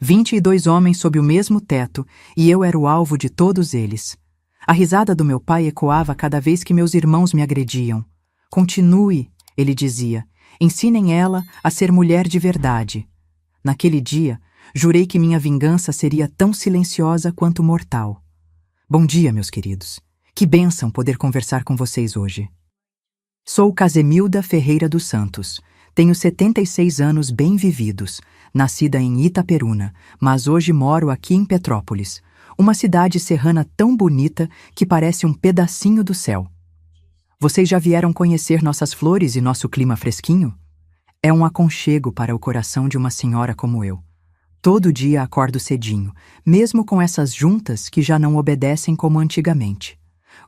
22 homens sob o mesmo teto, e eu era o alvo de todos eles. A risada do meu pai ecoava cada vez que meus irmãos me agrediam. Continue, ele dizia. Ensinem ela a ser mulher de verdade. Naquele dia, jurei que minha vingança seria tão silenciosa quanto mortal. Bom dia, meus queridos. Que bênção poder conversar com vocês hoje. Sou Casemilda Ferreira dos Santos. Tenho 76 anos bem vividos, nascida em Itaperuna, mas hoje moro aqui em Petrópolis, uma cidade serrana tão bonita que parece um pedacinho do céu. Vocês já vieram conhecer nossas flores e nosso clima fresquinho? É um aconchego para o coração de uma senhora como eu. Todo dia acordo cedinho, mesmo com essas juntas que já não obedecem como antigamente.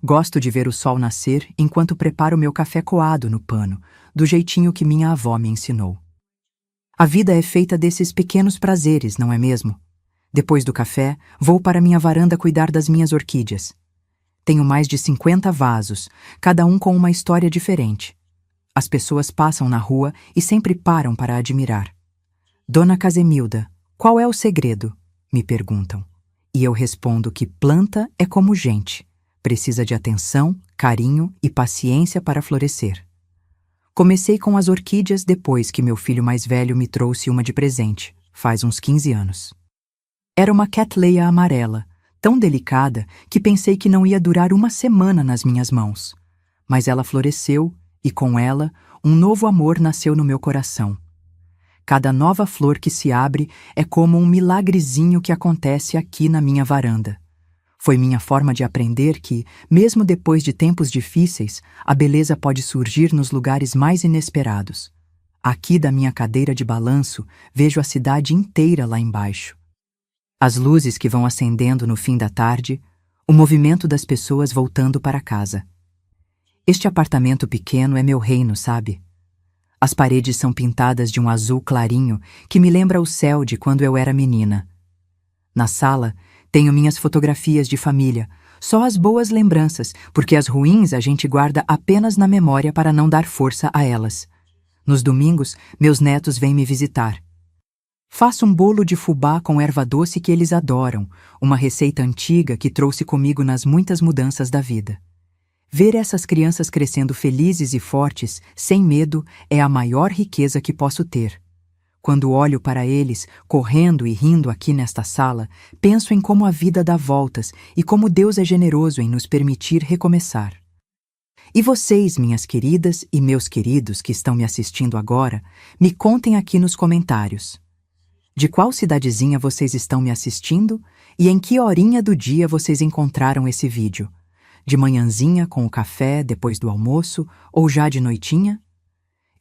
Gosto de ver o sol nascer enquanto preparo meu café coado no pano, do jeitinho que minha avó me ensinou. A vida é feita desses pequenos prazeres, não é mesmo? Depois do café, vou para minha varanda cuidar das minhas orquídeas. Tenho mais de 50 vasos, cada um com uma história diferente. As pessoas passam na rua e sempre param para admirar. Dona Casemilda, qual é o segredo? Me perguntam. E eu respondo que planta é como gente. Precisa de atenção, carinho e paciência para florescer. Comecei com as orquídeas depois que meu filho mais velho me trouxe uma de presente, faz uns 15 anos. Era uma Cattleya amarela, tão delicada que pensei que não ia durar uma semana nas minhas mãos. Mas ela floresceu e, com ela, um novo amor nasceu no meu coração. Cada nova flor que se abre é como um milagrezinho que acontece aqui na minha varanda. Foi minha forma de aprender que, mesmo depois de tempos difíceis, a beleza pode surgir nos lugares mais inesperados. Aqui da minha cadeira de balanço, vejo a cidade inteira lá embaixo. As luzes que vão acendendo no fim da tarde, o movimento das pessoas voltando para casa. Este apartamento pequeno é meu reino, sabe? As paredes são pintadas de um azul clarinho que me lembra o céu de quando eu era menina. Na sala, tenho minhas fotografias de família, só as boas lembranças, porque as ruins a gente guarda apenas na memória para não dar força a elas. Nos domingos, meus netos vêm me visitar. Faço um bolo de fubá com erva doce que eles adoram, uma receita antiga que trouxe comigo nas muitas mudanças da vida. Ver essas crianças crescendo felizes e fortes, sem medo, é a maior riqueza que posso ter. Quando olho para eles, correndo e rindo aqui nesta sala, penso em como a vida dá voltas e como Deus é generoso em nos permitir recomeçar. E vocês, minhas queridas e meus queridos que estão me assistindo agora, me contem aqui nos comentários. De qual cidadezinha vocês estão me assistindo e em que horinha do dia vocês encontraram esse vídeo? De manhãzinha com o café depois do almoço ou já de noitinha?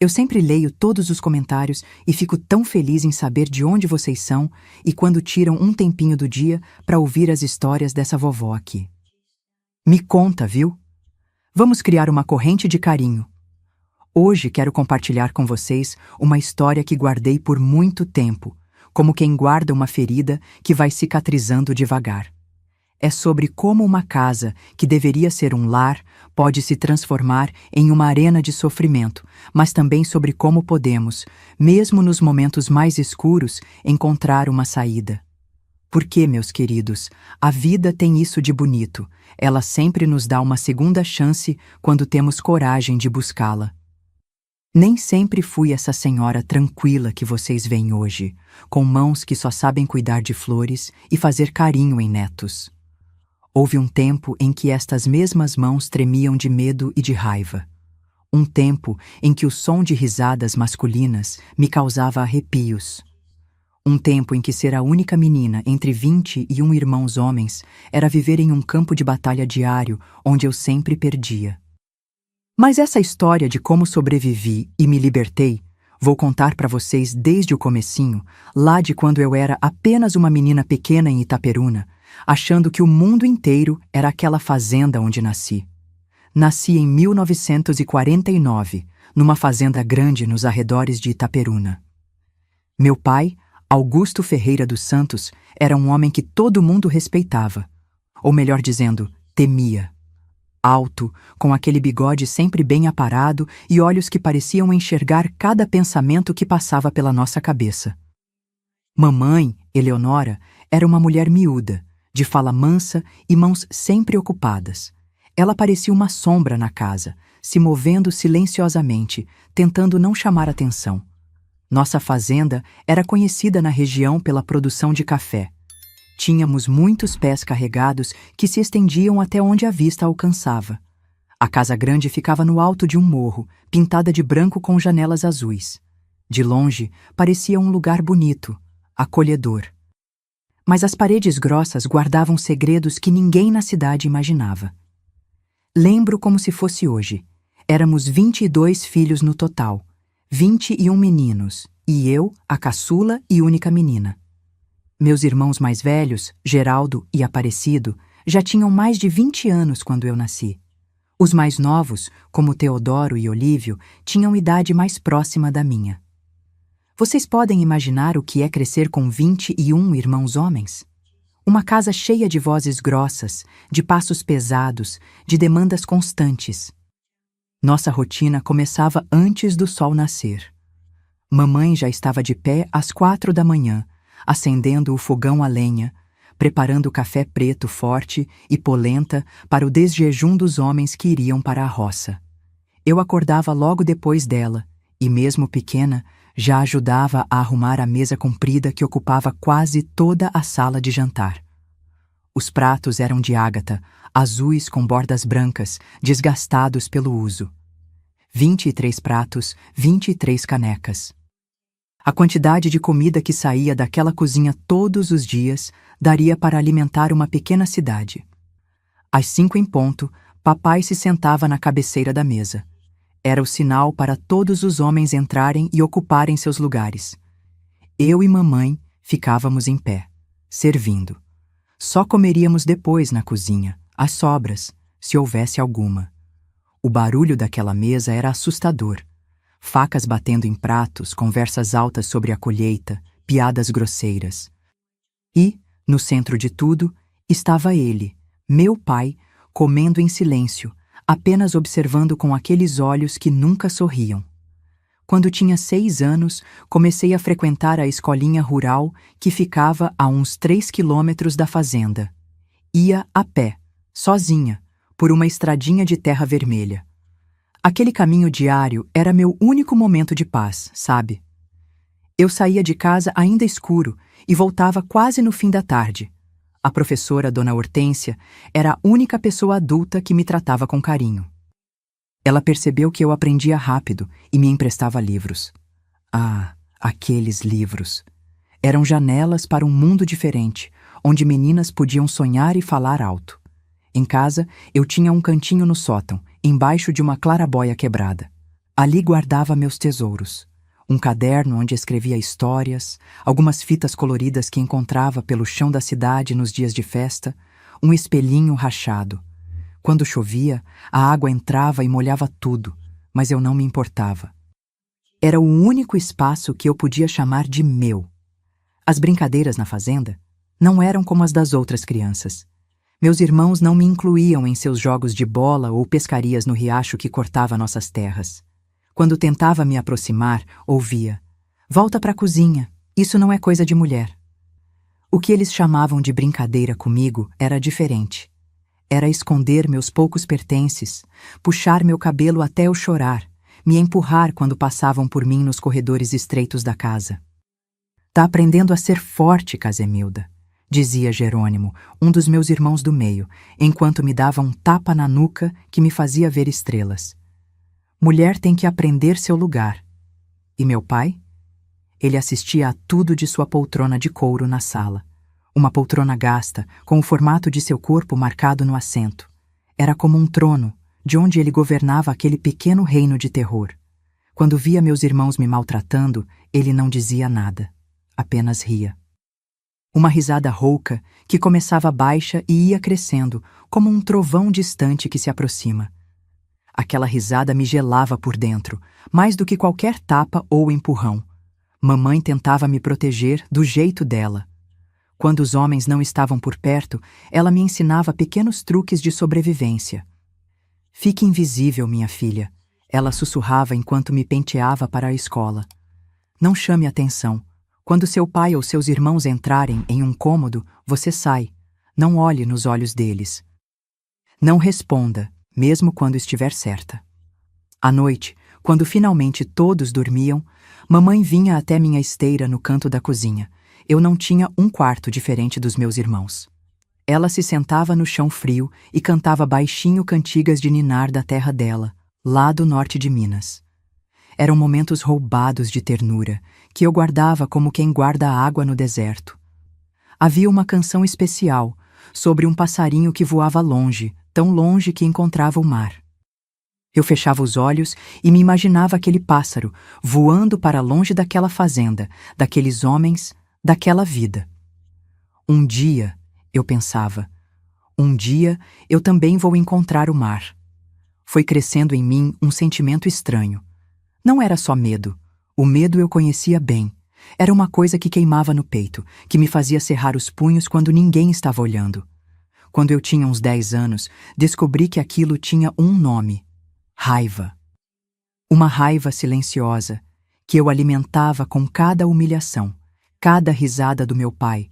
Eu sempre leio todos os comentários e fico tão feliz em saber de onde vocês são e quando tiram um tempinho do dia para ouvir as histórias dessa vovó aqui. Me conta, viu? Vamos criar uma corrente de carinho. Hoje quero compartilhar com vocês uma história que guardei por muito tempo, como quem guarda uma ferida que vai cicatrizando devagar. É sobre como uma casa, que deveria ser um lar, pode se transformar em uma arena de sofrimento, mas também sobre como podemos, mesmo nos momentos mais escuros, encontrar uma saída. Porque, meus queridos, a vida tem isso de bonito. Ela sempre nos dá uma segunda chance quando temos coragem de buscá-la. Nem sempre fui essa senhora tranquila que vocês veem hoje, com mãos que só sabem cuidar de flores e fazer carinho em netos. Houve um tempo em que estas mesmas mãos tremiam de medo e de raiva. Um tempo em que o som de risadas masculinas me causava arrepios. Um tempo em que ser a única menina entre 21 irmãos homens era viver em um campo de batalha diário onde eu sempre perdia. Mas essa história de como sobrevivi e me libertei, vou contar para vocês desde o comecinho, lá de quando eu era apenas uma menina pequena em Itaperuna, achando que o mundo inteiro era aquela fazenda onde nasci. Nasci em 1949, numa fazenda grande nos arredores de Itaperuna. Meu pai, Augusto Ferreira dos Santos, era um homem que todo mundo respeitava, ou melhor dizendo, temia. Alto, com aquele bigode sempre bem aparado e olhos que pareciam enxergar cada pensamento que passava pela nossa cabeça. Mamãe, Eleonora, era uma mulher miúda, de fala mansa e mãos sempre ocupadas. Ela parecia uma sombra na casa, se movendo silenciosamente, tentando não chamar atenção. Nossa fazenda era conhecida na região pela produção de café. Tínhamos muitos pés carregados que se estendiam até onde a vista alcançava. A casa grande ficava no alto de um morro, pintada de branco com janelas azuis. De longe, parecia um lugar bonito, acolhedor. Mas as paredes grossas guardavam segredos que ninguém na cidade imaginava. Lembro como se fosse hoje. Éramos 22 filhos no total, 21 meninos, e eu, a caçula e única menina. Meus irmãos mais velhos, Geraldo e Aparecido, já tinham mais de 20 anos quando eu nasci. Os mais novos, como Teodoro e Olívio, tinham idade mais próxima da minha. Vocês podem imaginar o que é crescer com 21 irmãos homens? Uma casa cheia de vozes grossas, de passos pesados, de demandas constantes. Nossa rotina começava antes do sol nascer. Mamãe já estava de pé às 4 da manhã, acendendo o fogão a lenha, preparando o café preto forte e polenta para o desjejum dos homens que iriam para a roça. Eu acordava logo depois dela e, mesmo pequena, já ajudava a arrumar a mesa comprida que ocupava quase toda a sala de jantar. Os pratos eram de ágata, azuis com bordas brancas, desgastados pelo uso. 23 pratos, 23 canecas. A quantidade de comida que saía daquela cozinha todos os dias daria para alimentar uma pequena cidade. Às 5 em ponto, papai se sentava na cabeceira da mesa. Era o sinal para todos os homens entrarem e ocuparem seus lugares. Eu e mamãe ficávamos em pé, servindo. Só comeríamos depois na cozinha, as sobras, se houvesse alguma. O barulho daquela mesa era assustador. Facas batendo em pratos, conversas altas sobre a colheita, piadas grosseiras. E, no centro de tudo, estava ele, meu pai, comendo em silêncio, apenas observando com aqueles olhos que nunca sorriam. Quando tinha 6 anos, comecei a frequentar a escolinha rural que ficava a uns 3 quilômetros da fazenda. Ia a pé, sozinha, por uma estradinha de terra vermelha. Aquele caminho diário era meu único momento de paz, sabe? Eu saía de casa ainda escuro e voltava quase no fim da tarde. A professora, Dona Hortência, era a única pessoa adulta que me tratava com carinho. Ela percebeu que eu aprendia rápido e me emprestava livros. Ah, aqueles livros! Eram janelas para um mundo diferente, onde meninas podiam sonhar e falar alto. Em casa, eu tinha um cantinho no sótão, embaixo de uma clarabóia quebrada. Ali guardava meus tesouros. Um caderno onde escrevia histórias, algumas fitas coloridas que encontrava pelo chão da cidade nos dias de festa, um espelhinho rachado. Quando chovia, a água entrava e molhava tudo, mas eu não me importava. Era o único espaço que eu podia chamar de meu. As brincadeiras na fazenda não eram como as das outras crianças. Meus irmãos não me incluíam em seus jogos de bola ou pescarias no riacho que cortava nossas terras. Quando tentava me aproximar, ouvia: "Volta para a cozinha, isso não é coisa de mulher." O que eles chamavam de brincadeira comigo era diferente. Era esconder meus poucos pertences, puxar meu cabelo até eu chorar, me empurrar quando passavam por mim nos corredores estreitos da casa. "Tá aprendendo a ser forte, Casemilda", dizia Jerônimo, um dos meus irmãos do meio, enquanto me dava um tapa na nuca que me fazia ver estrelas. "Mulher tem que aprender seu lugar." E meu pai? Ele assistia a tudo de sua poltrona de couro na sala. Uma poltrona gasta, com o formato de seu corpo marcado no assento. Era como um trono, de onde ele governava aquele pequeno reino de terror. Quando via meus irmãos me maltratando, ele não dizia nada, apenas ria. Uma risada rouca que começava baixa e ia crescendo, como um trovão distante que se aproxima. Aquela risada me gelava por dentro, mais do que qualquer tapa ou empurrão. Mamãe tentava me proteger do jeito dela. Quando os homens não estavam por perto, ela me ensinava pequenos truques de sobrevivência. "Fique invisível, minha filha", ela sussurrava enquanto me penteava para a escola. "Não chame atenção. Quando seu pai ou seus irmãos entrarem em um cômodo, você sai. Não olhe nos olhos deles. Não responda, mesmo quando estiver certa. À noite, quando finalmente todos dormiam, mamãe vinha até minha esteira no canto da cozinha. Eu não tinha um quarto diferente dos meus irmãos. Ela se sentava no chão frio e cantava baixinho cantigas de ninar da terra dela, lá do norte de Minas. Eram momentos roubados de ternura, que eu guardava como quem guarda a água no deserto. Havia uma canção especial sobre um passarinho que voava longe, tão longe que encontrava o mar. Eu fechava os olhos e me imaginava aquele pássaro voando para longe daquela fazenda, daqueles homens, daquela vida. Um dia, eu pensava, um dia eu também vou encontrar o mar. Foi crescendo em mim um sentimento estranho. Não era só medo. O medo eu conhecia bem. Era uma coisa que queimava no peito, que me fazia cerrar os punhos quando ninguém estava olhando. Quando eu tinha uns 10 anos, descobri que aquilo tinha um nome: raiva. Uma raiva silenciosa, que eu alimentava com cada humilhação, cada risada do meu pai,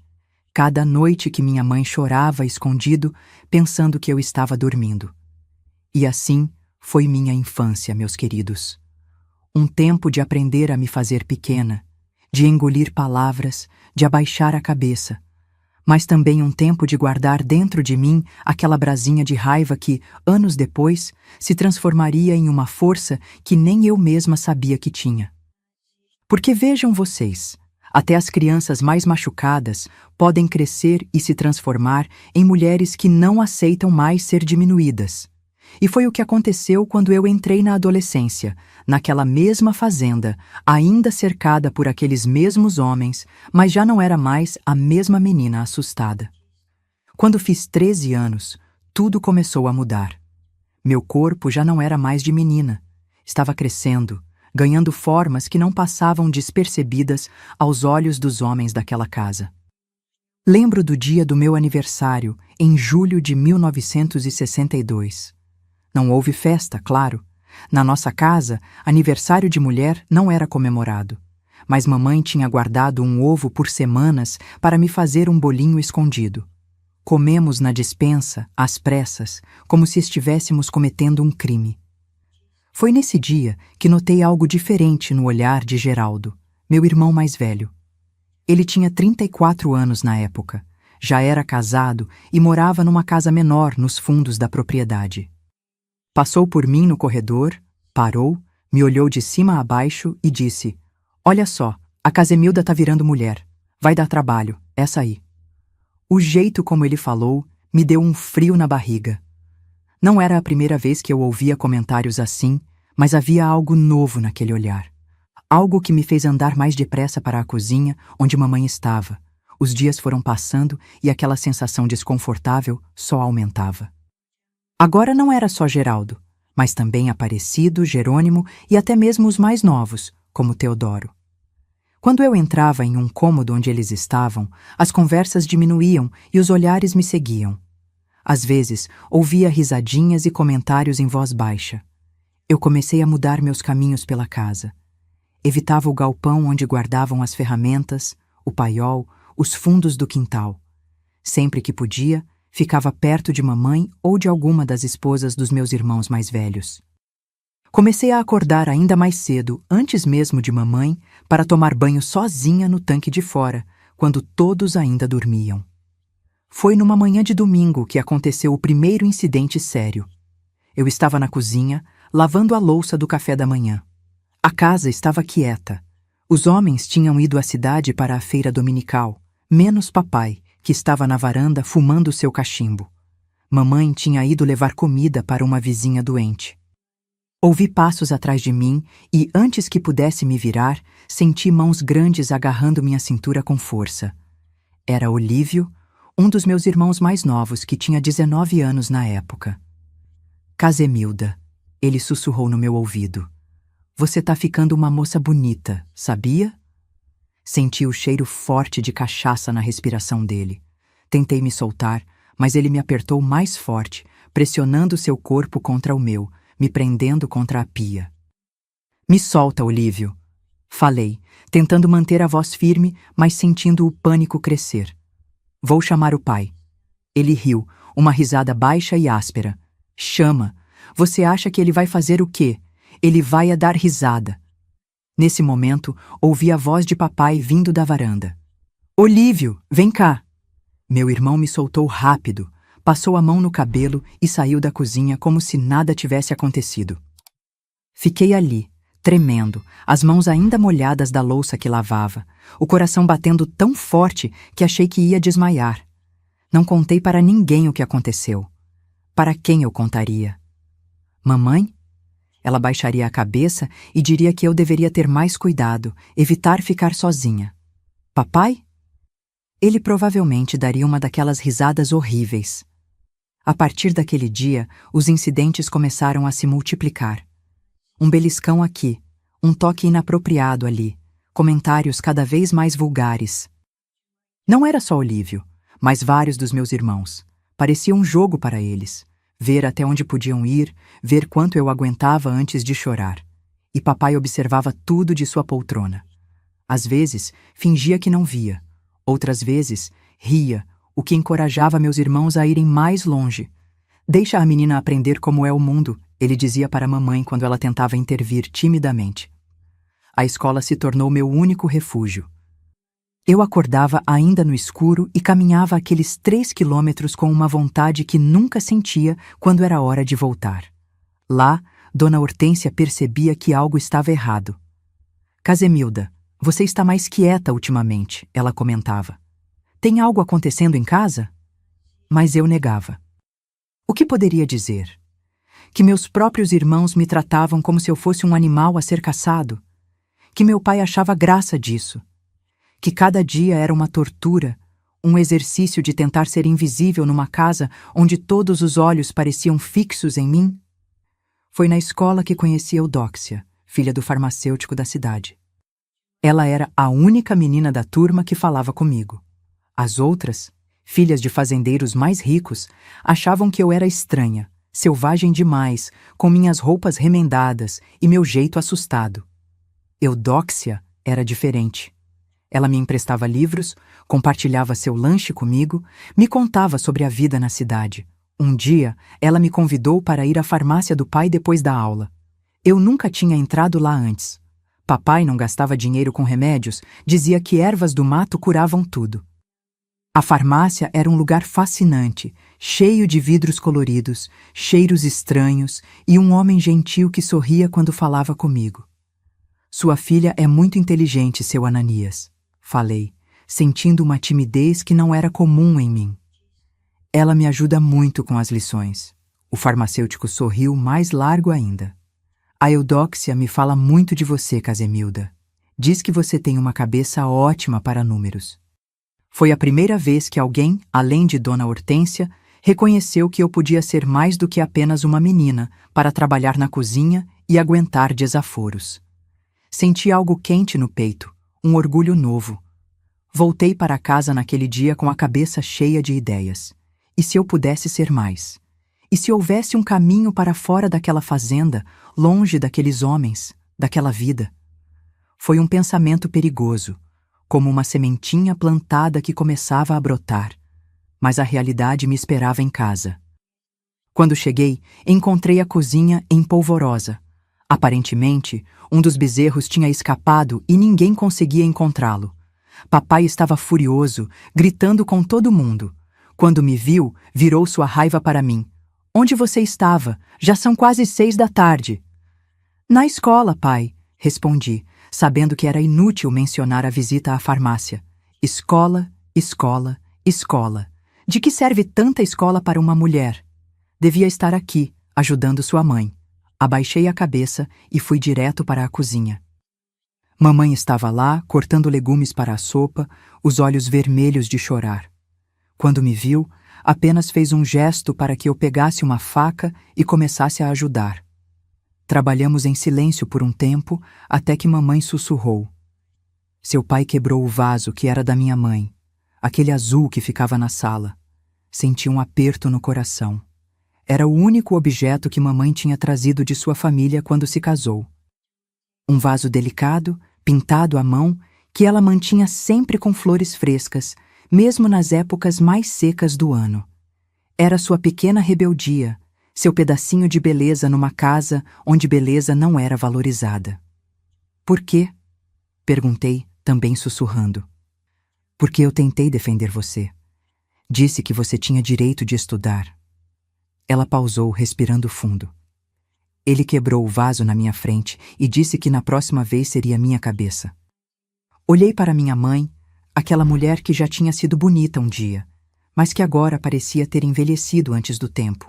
cada noite que minha mãe chorava escondido, pensando que eu estava dormindo. E assim foi minha infância, meus queridos. Um tempo de aprender a me fazer pequena, de engolir palavras, de abaixar a cabeça, mas também um tempo de guardar dentro de mim aquela brasinha de raiva que, anos depois, se transformaria em uma força que nem eu mesma sabia que tinha. Porque vejam vocês, até as crianças mais machucadas podem crescer e se transformar em mulheres que não aceitam mais ser diminuídas. E foi o que aconteceu quando eu entrei na adolescência, naquela mesma fazenda, ainda cercada por aqueles mesmos homens, mas já não era mais a mesma menina assustada. Quando fiz 13 anos, tudo começou a mudar. Meu corpo já não era mais de menina. Estava crescendo, ganhando formas que não passavam despercebidas aos olhos dos homens daquela casa. Lembro do dia do meu aniversário, em julho de 1962. Não houve festa, claro. Na nossa casa, aniversário de mulher não era comemorado. Mas mamãe tinha guardado um ovo por semanas para me fazer um bolinho escondido. Comemos na despensa, às pressas, como se estivéssemos cometendo um crime. Foi nesse dia que notei algo diferente no olhar de Geraldo, meu irmão mais velho. Ele tinha 34 anos na época, já era casado e morava numa casa menor nos fundos da propriedade. Passou por mim no corredor, parou, me olhou de cima a baixo e disse: "Olha só, a Casemilda tá virando mulher. Vai dar trabalho, essa aí." O jeito como ele falou me deu um frio na barriga. Não era a primeira vez que eu ouvia comentários assim, mas havia algo novo naquele olhar. Algo que me fez andar mais depressa para a cozinha, onde mamãe estava. Os dias foram passando e aquela sensação desconfortável só aumentava. Agora não era só Geraldo, mas também Aparecido, Jerônimo e até mesmo os mais novos, como Teodoro. Quando eu entrava em um cômodo onde eles estavam, as conversas diminuíam e os olhares me seguiam. Às vezes, ouvia risadinhas e comentários em voz baixa. Eu comecei a mudar meus caminhos pela casa. Evitava o galpão onde guardavam as ferramentas, o paiol, os fundos do quintal. Sempre que podia, ficava perto de mamãe ou de alguma das esposas dos meus irmãos mais velhos. Comecei a acordar ainda mais cedo, antes mesmo de mamãe, para tomar banho sozinha no tanque de fora, quando todos ainda dormiam. Foi numa manhã de domingo que aconteceu o primeiro incidente sério. Eu estava na cozinha, lavando a louça do café da manhã. A casa estava quieta. Os homens tinham ido à cidade para a feira dominical, menos papai, que estava na varanda fumando seu cachimbo. Mamãe tinha ido levar comida para uma vizinha doente. Ouvi passos atrás de mim e, antes que pudesse me virar, senti mãos grandes agarrando minha cintura com força. Era Olívio, um dos meus irmãos mais novos, que tinha 19 anos na época. "Casemilda", ele sussurrou no meu ouvido. "Você tá ficando uma moça bonita, sabia?" Senti o cheiro forte de cachaça na respiração dele. Tentei me soltar, mas ele me apertou mais forte, pressionando seu corpo contra o meu, me prendendo contra a pia. "Me solta, Olívio." Falei, tentando manter a voz firme, mas sentindo o pânico crescer. Vou chamar o pai. Ele riu, uma risada baixa e áspera. Chama. Você acha que ele vai fazer o quê? Ele vai dar risada. Nesse momento, ouvi a voz de papai vindo da varanda. Olívio, vem cá. Meu irmão me soltou rápido, passou a mão no cabelo e saiu da cozinha como se nada tivesse acontecido. Fiquei ali, tremendo, as mãos ainda molhadas da louça que lavava, o coração batendo tão forte que achei que ia desmaiar. Não contei para ninguém o que aconteceu. Para quem eu contaria? Mamãe? Ela baixaria a cabeça e diria que eu deveria ter mais cuidado, evitar ficar sozinha. Papai? Ele provavelmente daria uma daquelas risadas horríveis. A partir daquele dia, os incidentes começaram a se multiplicar. Um beliscão aqui, um toque inapropriado ali, comentários cada vez mais vulgares. Não era só Olívio, mas vários dos meus irmãos. Parecia um jogo para eles. Ver até onde podiam ir, ver quanto eu aguentava antes de chorar. E papai observava tudo de sua poltrona. Às vezes, fingia que não via. Outras vezes, ria, o que encorajava meus irmãos a irem mais longe. Deixa a menina aprender como é o mundo, ele dizia para a mamãe quando ela tentava intervir timidamente. A escola se tornou meu único refúgio. Eu acordava ainda no escuro e caminhava aqueles 3 quilômetros com uma vontade que nunca sentia quando era hora de voltar. Lá, Dona Hortência percebia que algo estava errado. Casemilda, você está mais quieta ultimamente, ela comentava. Tem algo acontecendo em casa? Mas eu negava. O que poderia dizer? Que meus próprios irmãos me tratavam como se eu fosse um animal a ser caçado? Que meu pai achava graça disso? Que cada dia era uma tortura, um exercício de tentar ser invisível numa casa onde todos os olhos pareciam fixos em mim? Foi na escola que conheci Eudóxia, filha do farmacêutico da cidade. Ela era a única menina da turma que falava comigo. As outras, filhas de fazendeiros mais ricos, achavam que eu era estranha, selvagem demais, com minhas roupas remendadas e meu jeito assustado. Eudóxia era diferente. Ela me emprestava livros, compartilhava seu lanche comigo, me contava sobre a vida na cidade. Um dia, ela me convidou para ir à farmácia do pai depois da aula. Eu nunca tinha entrado lá antes. Papai não gastava dinheiro com remédios, dizia que ervas do mato curavam tudo. A farmácia era um lugar fascinante, cheio de vidros coloridos, cheiros estranhos e um homem gentil que sorria quando falava comigo. Sua filha é muito inteligente, seu Ananias. Falei, sentindo uma timidez que não era comum em mim. Ela me ajuda muito com as lições. O farmacêutico sorriu mais largo ainda. A Eudóxia me fala muito de você, Casemilda. Diz que você tem uma cabeça ótima para números. Foi a primeira vez que alguém, além de Dona Hortência, reconheceu que eu podia ser mais do que apenas uma menina para trabalhar na cozinha e aguentar desaforos. Senti algo quente no peito, um orgulho novo. Voltei para casa naquele dia com a cabeça cheia de ideias. E se eu pudesse ser mais? E se houvesse um caminho para fora daquela fazenda, longe daqueles homens, daquela vida? Foi um pensamento perigoso, como uma sementinha plantada que começava a brotar. Mas a realidade me esperava em casa. Quando cheguei, encontrei a cozinha empolvorosa. Aparentemente, um dos bezerros tinha escapado e ninguém conseguia encontrá-lo. Papai estava furioso, gritando com todo mundo. Quando me viu, virou sua raiva para mim. Onde você estava? Já são quase 6 da tarde. Na escola, pai, respondi, sabendo que era inútil mencionar a visita à farmácia. Escola, escola, escola. De que serve tanta escola para uma mulher? Devia estar aqui, ajudando sua mãe. Abaixei a cabeça e fui direto para a cozinha. Mamãe estava lá, cortando legumes para a sopa, os olhos vermelhos de chorar. Quando me viu, apenas fez um gesto para que eu pegasse uma faca e começasse a ajudar. Trabalhamos em silêncio por um tempo, até que mamãe sussurrou. Seu pai quebrou o vaso que era da minha mãe, aquele azul que ficava na sala. Senti um aperto no coração. Era o único objeto que mamãe tinha trazido de sua família quando se casou. Um vaso delicado, pintado à mão, que ela mantinha sempre com flores frescas, mesmo nas épocas mais secas do ano. Era sua pequena rebeldia, seu pedacinho de beleza numa casa onde beleza não era valorizada. Por quê? Perguntei, também sussurrando. Porque eu tentei defender você. Disse que você tinha direito de estudar. Ela pausou, respirando fundo. Ele quebrou o vaso na minha frente e disse que na próxima vez seria minha cabeça. Olhei para minha mãe, aquela mulher que já tinha sido bonita um dia, mas que agora parecia ter envelhecido antes do tempo.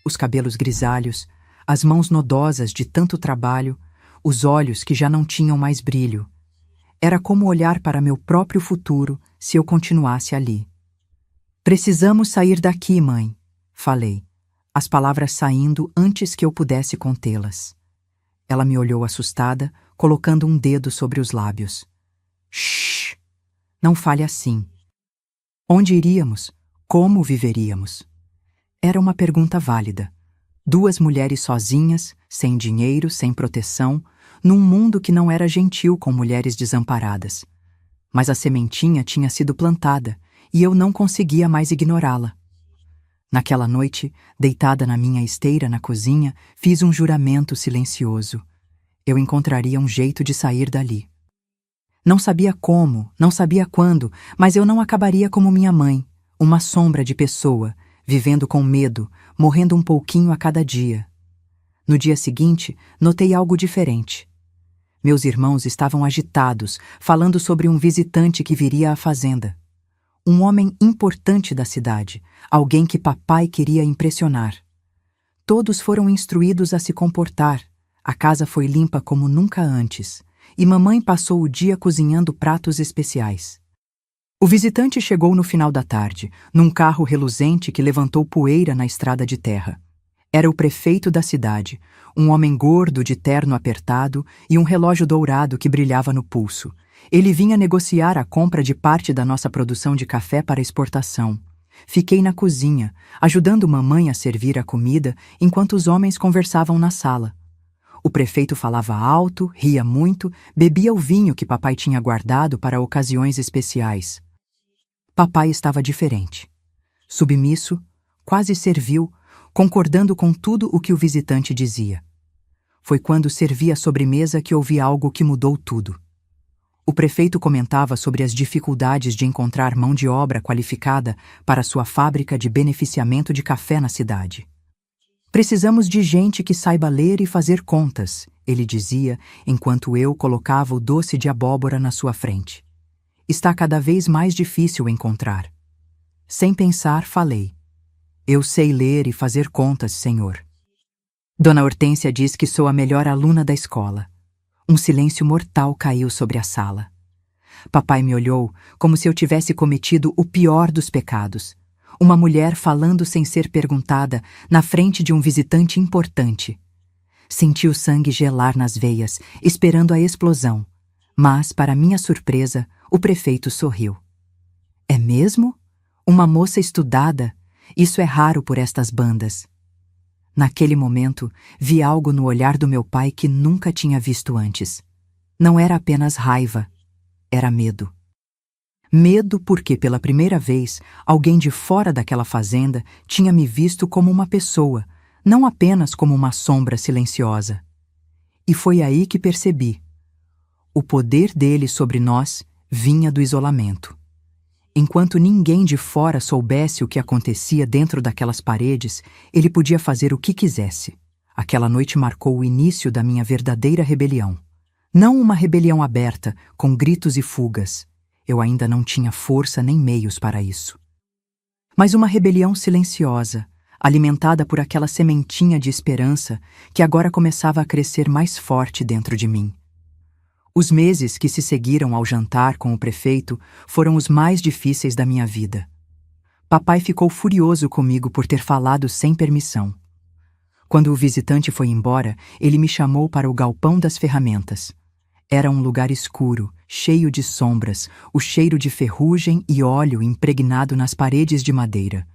Os cabelos grisalhos, as mãos nodosas de tanto trabalho, os olhos que já não tinham mais brilho. Era como olhar para meu próprio futuro se eu continuasse ali. Precisamos sair daqui, mãe, falei, as palavras saindo antes que eu pudesse contê-las. Ela me olhou assustada, colocando um dedo sobre os lábios. Shhh! Não fale assim. Onde iríamos? Como viveríamos? Era uma pergunta válida. Duas mulheres sozinhas, sem dinheiro, sem proteção, num mundo que não era gentil com mulheres desamparadas. Mas a sementinha tinha sido plantada e eu não conseguia mais ignorá-la. Naquela noite, deitada na minha esteira na cozinha, fiz um juramento silencioso. Eu encontraria um jeito de sair dali. Não sabia como, não sabia quando, mas eu não acabaria como minha mãe, uma sombra de pessoa, vivendo com medo, morrendo um pouquinho a cada dia. No dia seguinte, notei algo diferente. Meus irmãos estavam agitados, falando sobre um visitante que viria à fazenda. Um homem importante da cidade, alguém que papai queria impressionar. Todos foram instruídos a se comportar, a casa foi limpa como nunca antes, e mamãe passou o dia cozinhando pratos especiais. O visitante chegou no final da tarde, num carro reluzente que levantou poeira na estrada de terra. Era o prefeito da cidade, um homem gordo de terno apertado e um relógio dourado que brilhava no pulso. Ele vinha negociar a compra de parte da nossa produção de café para exportação. Fiquei na cozinha, ajudando mamãe a servir a comida enquanto os homens conversavam na sala. O prefeito falava alto, ria muito, bebia o vinho que papai tinha guardado para ocasiões especiais. Papai estava diferente. Submisso, quase servil, concordando com tudo o que o visitante dizia. Foi quando servi a sobremesa que ouvi algo que mudou tudo. O prefeito comentava sobre as dificuldades de encontrar mão de obra qualificada para sua fábrica de beneficiamento de café na cidade. Precisamos de gente que saiba ler e fazer contas, ele dizia, enquanto eu colocava o doce de abóbora na sua frente. Está cada vez mais difícil encontrar. Sem pensar, falei. Eu sei ler e fazer contas, senhor. Dona Hortência diz que sou a melhor aluna da escola. Um silêncio mortal caiu sobre a sala. Papai me olhou como se eu tivesse cometido o pior dos pecados. Uma mulher falando sem ser perguntada na frente de um visitante importante. Senti o sangue gelar nas veias, esperando a explosão. Mas, para minha surpresa, o prefeito sorriu. É mesmo? Uma moça estudada? Isso é raro por estas bandas. Naquele momento, vi algo no olhar do meu pai que nunca tinha visto antes. Não era apenas raiva, era medo. Medo porque, pela primeira vez, alguém de fora daquela fazenda tinha me visto como uma pessoa, não apenas como uma sombra silenciosa. E foi aí que percebi. O poder dele sobre nós vinha do isolamento. Enquanto ninguém de fora soubesse o que acontecia dentro daquelas paredes, ele podia fazer o que quisesse. Aquela noite marcou o início da minha verdadeira rebelião. Não uma rebelião aberta, com gritos e fugas. Eu ainda não tinha força nem meios para isso. Mas uma rebelião silenciosa, alimentada por aquela sementinha de esperança que agora começava a crescer mais forte dentro de mim. Os meses que se seguiram ao jantar com o prefeito foram os mais difíceis da minha vida. Papai ficou furioso comigo por ter falado sem permissão. Quando o visitante foi embora, ele me chamou para o galpão das ferramentas. Era um lugar escuro, cheio de sombras, o cheiro de ferrugem e óleo impregnado nas paredes de madeira.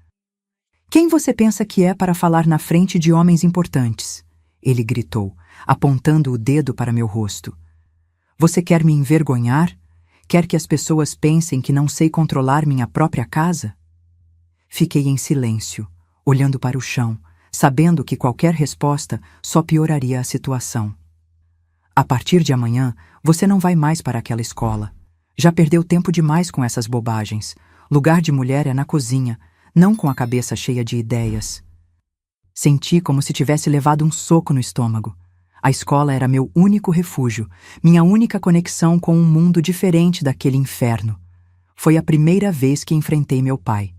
Quem você pensa que é para falar na frente de homens importantes? Ele gritou, apontando o dedo para meu rosto. Você quer me envergonhar? Quer que as pessoas pensem que não sei controlar minha própria casa? Fiquei em silêncio, olhando para o chão, sabendo que qualquer resposta só pioraria a situação. A partir de amanhã, você não vai mais para aquela escola. Já perdeu tempo demais com essas bobagens. Lugar de mulher é na cozinha, não com a cabeça cheia de ideias. Senti como se tivesse levado um soco no estômago. A escola era meu único refúgio, minha única conexão com um mundo diferente daquele inferno. Foi a primeira vez que enfrentei meu pai.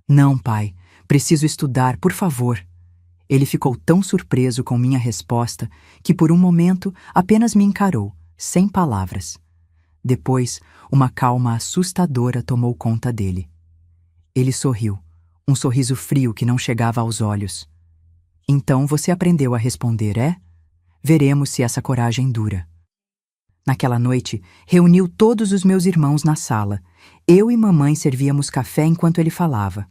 Não, pai, preciso estudar, por favor. Ele ficou tão surpreso com minha resposta que por um momento apenas me encarou, sem palavras. Depois, uma calma assustadora tomou conta dele. Ele sorriu, um sorriso frio que não chegava aos olhos. Então você aprendeu a responder, é? Veremos se essa coragem dura. Naquela noite, reuniu todos os meus irmãos na sala. Eu e mamãe servíamos café enquanto ele falava.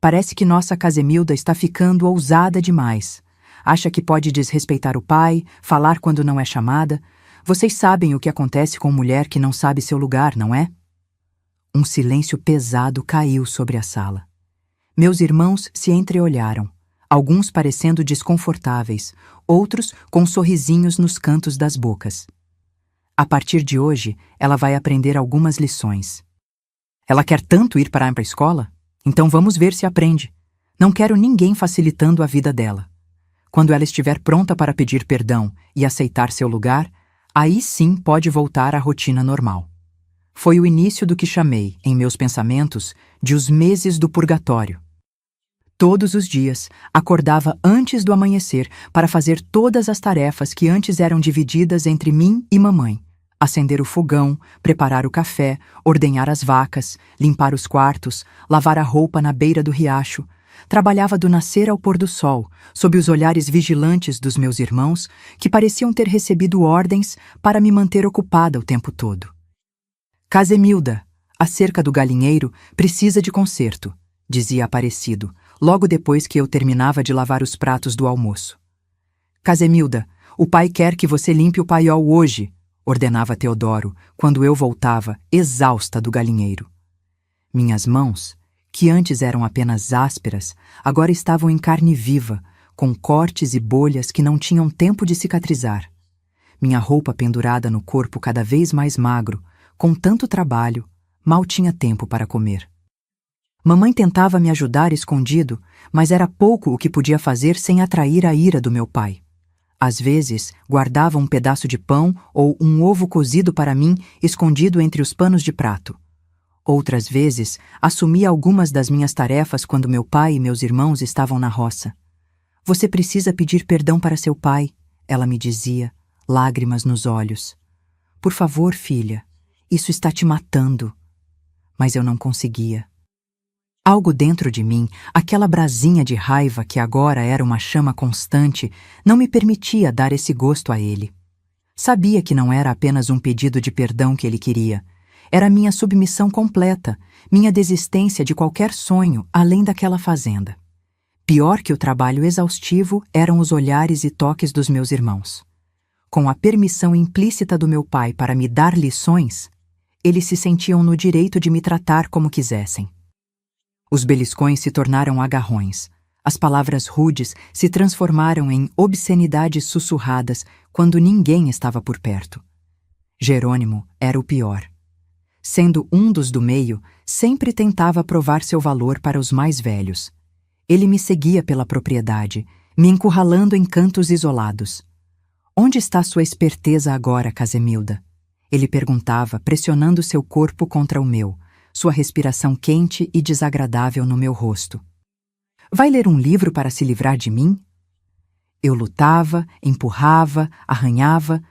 Parece que nossa Casemilda está ficando ousada demais. Acha que pode desrespeitar o pai, falar quando não é chamada. Vocês sabem o que acontece com mulher que não sabe seu lugar, não é? Um silêncio pesado caiu sobre a sala. Meus irmãos se entreolharam, alguns parecendo desconfortáveis, outros com sorrisinhos nos cantos das bocas. A partir de hoje, ela vai aprender algumas lições. Ela quer tanto ir para a escola? Então vamos ver se aprende. Não quero ninguém facilitando a vida dela. Quando ela estiver pronta para pedir perdão e aceitar seu lugar, aí sim pode voltar à rotina normal. Foi o início do que chamei, em meus pensamentos, de os meses do purgatório. Todos os dias, acordava antes do amanhecer para fazer todas as tarefas que antes eram divididas entre mim e mamãe. Acender o fogão, preparar o café, ordenhar as vacas, limpar os quartos, lavar a roupa na beira do riacho. Trabalhava do nascer ao pôr do sol, sob os olhares vigilantes dos meus irmãos, que pareciam ter recebido ordens para me manter ocupada o tempo todo. Casemilda, a cerca do galinheiro precisa de conserto, dizia Aparecido, logo depois que eu terminava de lavar os pratos do almoço. Casemilda, o pai quer que você limpe o paiol hoje, ordenava Teodoro, quando eu voltava, exausta do galinheiro. Minhas mãos, que antes eram apenas ásperas, agora estavam em carne viva, com cortes e bolhas que não tinham tempo de cicatrizar. Minha roupa pendurada no corpo cada vez mais magro, com tanto trabalho, mal tinha tempo para comer. Mamãe tentava me ajudar escondido, mas era pouco o que podia fazer sem atrair a ira do meu pai. Às vezes, guardava um pedaço de pão ou um ovo cozido para mim, escondido entre os panos de prato. Outras vezes, assumia algumas das minhas tarefas quando meu pai e meus irmãos estavam na roça. Você precisa pedir perdão para seu pai, ela me dizia, lágrimas nos olhos. Por favor, filha, isso está te matando. Mas eu não conseguia. Algo dentro de mim, aquela brasinha de raiva que agora era uma chama constante, não me permitia dar esse gosto a ele. Sabia que não era apenas um pedido de perdão que ele queria. Era minha submissão completa, minha desistência de qualquer sonho além daquela fazenda. Pior que o trabalho exaustivo eram os olhares e toques dos meus irmãos. Com a permissão implícita do meu pai para me dar lições, eles se sentiam no direito de me tratar como quisessem. Os beliscões se tornaram agarrões. As palavras rudes se transformaram em obscenidades sussurradas quando ninguém estava por perto. Jerônimo era o pior. Sendo um dos do meio, sempre tentava provar seu valor para os mais velhos. Ele me seguia pela propriedade, me encurralando em cantos isolados. Onde está sua esperteza agora, Casemilda? Ele perguntava, pressionando seu corpo contra o meu, sua respiração quente e desagradável no meu rosto. Vai ler um livro para se livrar de mim? Eu lutava, empurrava, arranhava,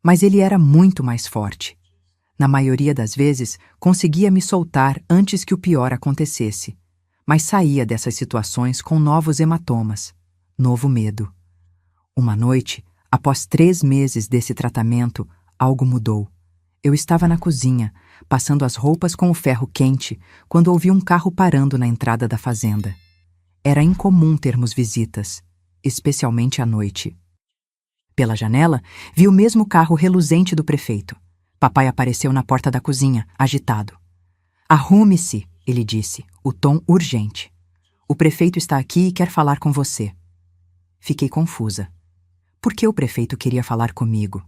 mas ele era muito mais forte. Na maioria das vezes, conseguia me soltar antes que o pior acontecesse, mas saía dessas situações com novos hematomas, novo medo. Uma noite, após 3 meses desse tratamento, algo mudou. Eu estava na cozinha, passando as roupas com o ferro quente, quando ouvi um carro parando na entrada da fazenda. Era incomum termos visitas, especialmente à noite. Pela janela, vi o mesmo carro reluzente do prefeito. Papai apareceu na porta da cozinha, agitado. Arrume-se, ele disse, o tom urgente. O prefeito está aqui e quer falar com você. Fiquei confusa. Por que o prefeito queria falar comigo?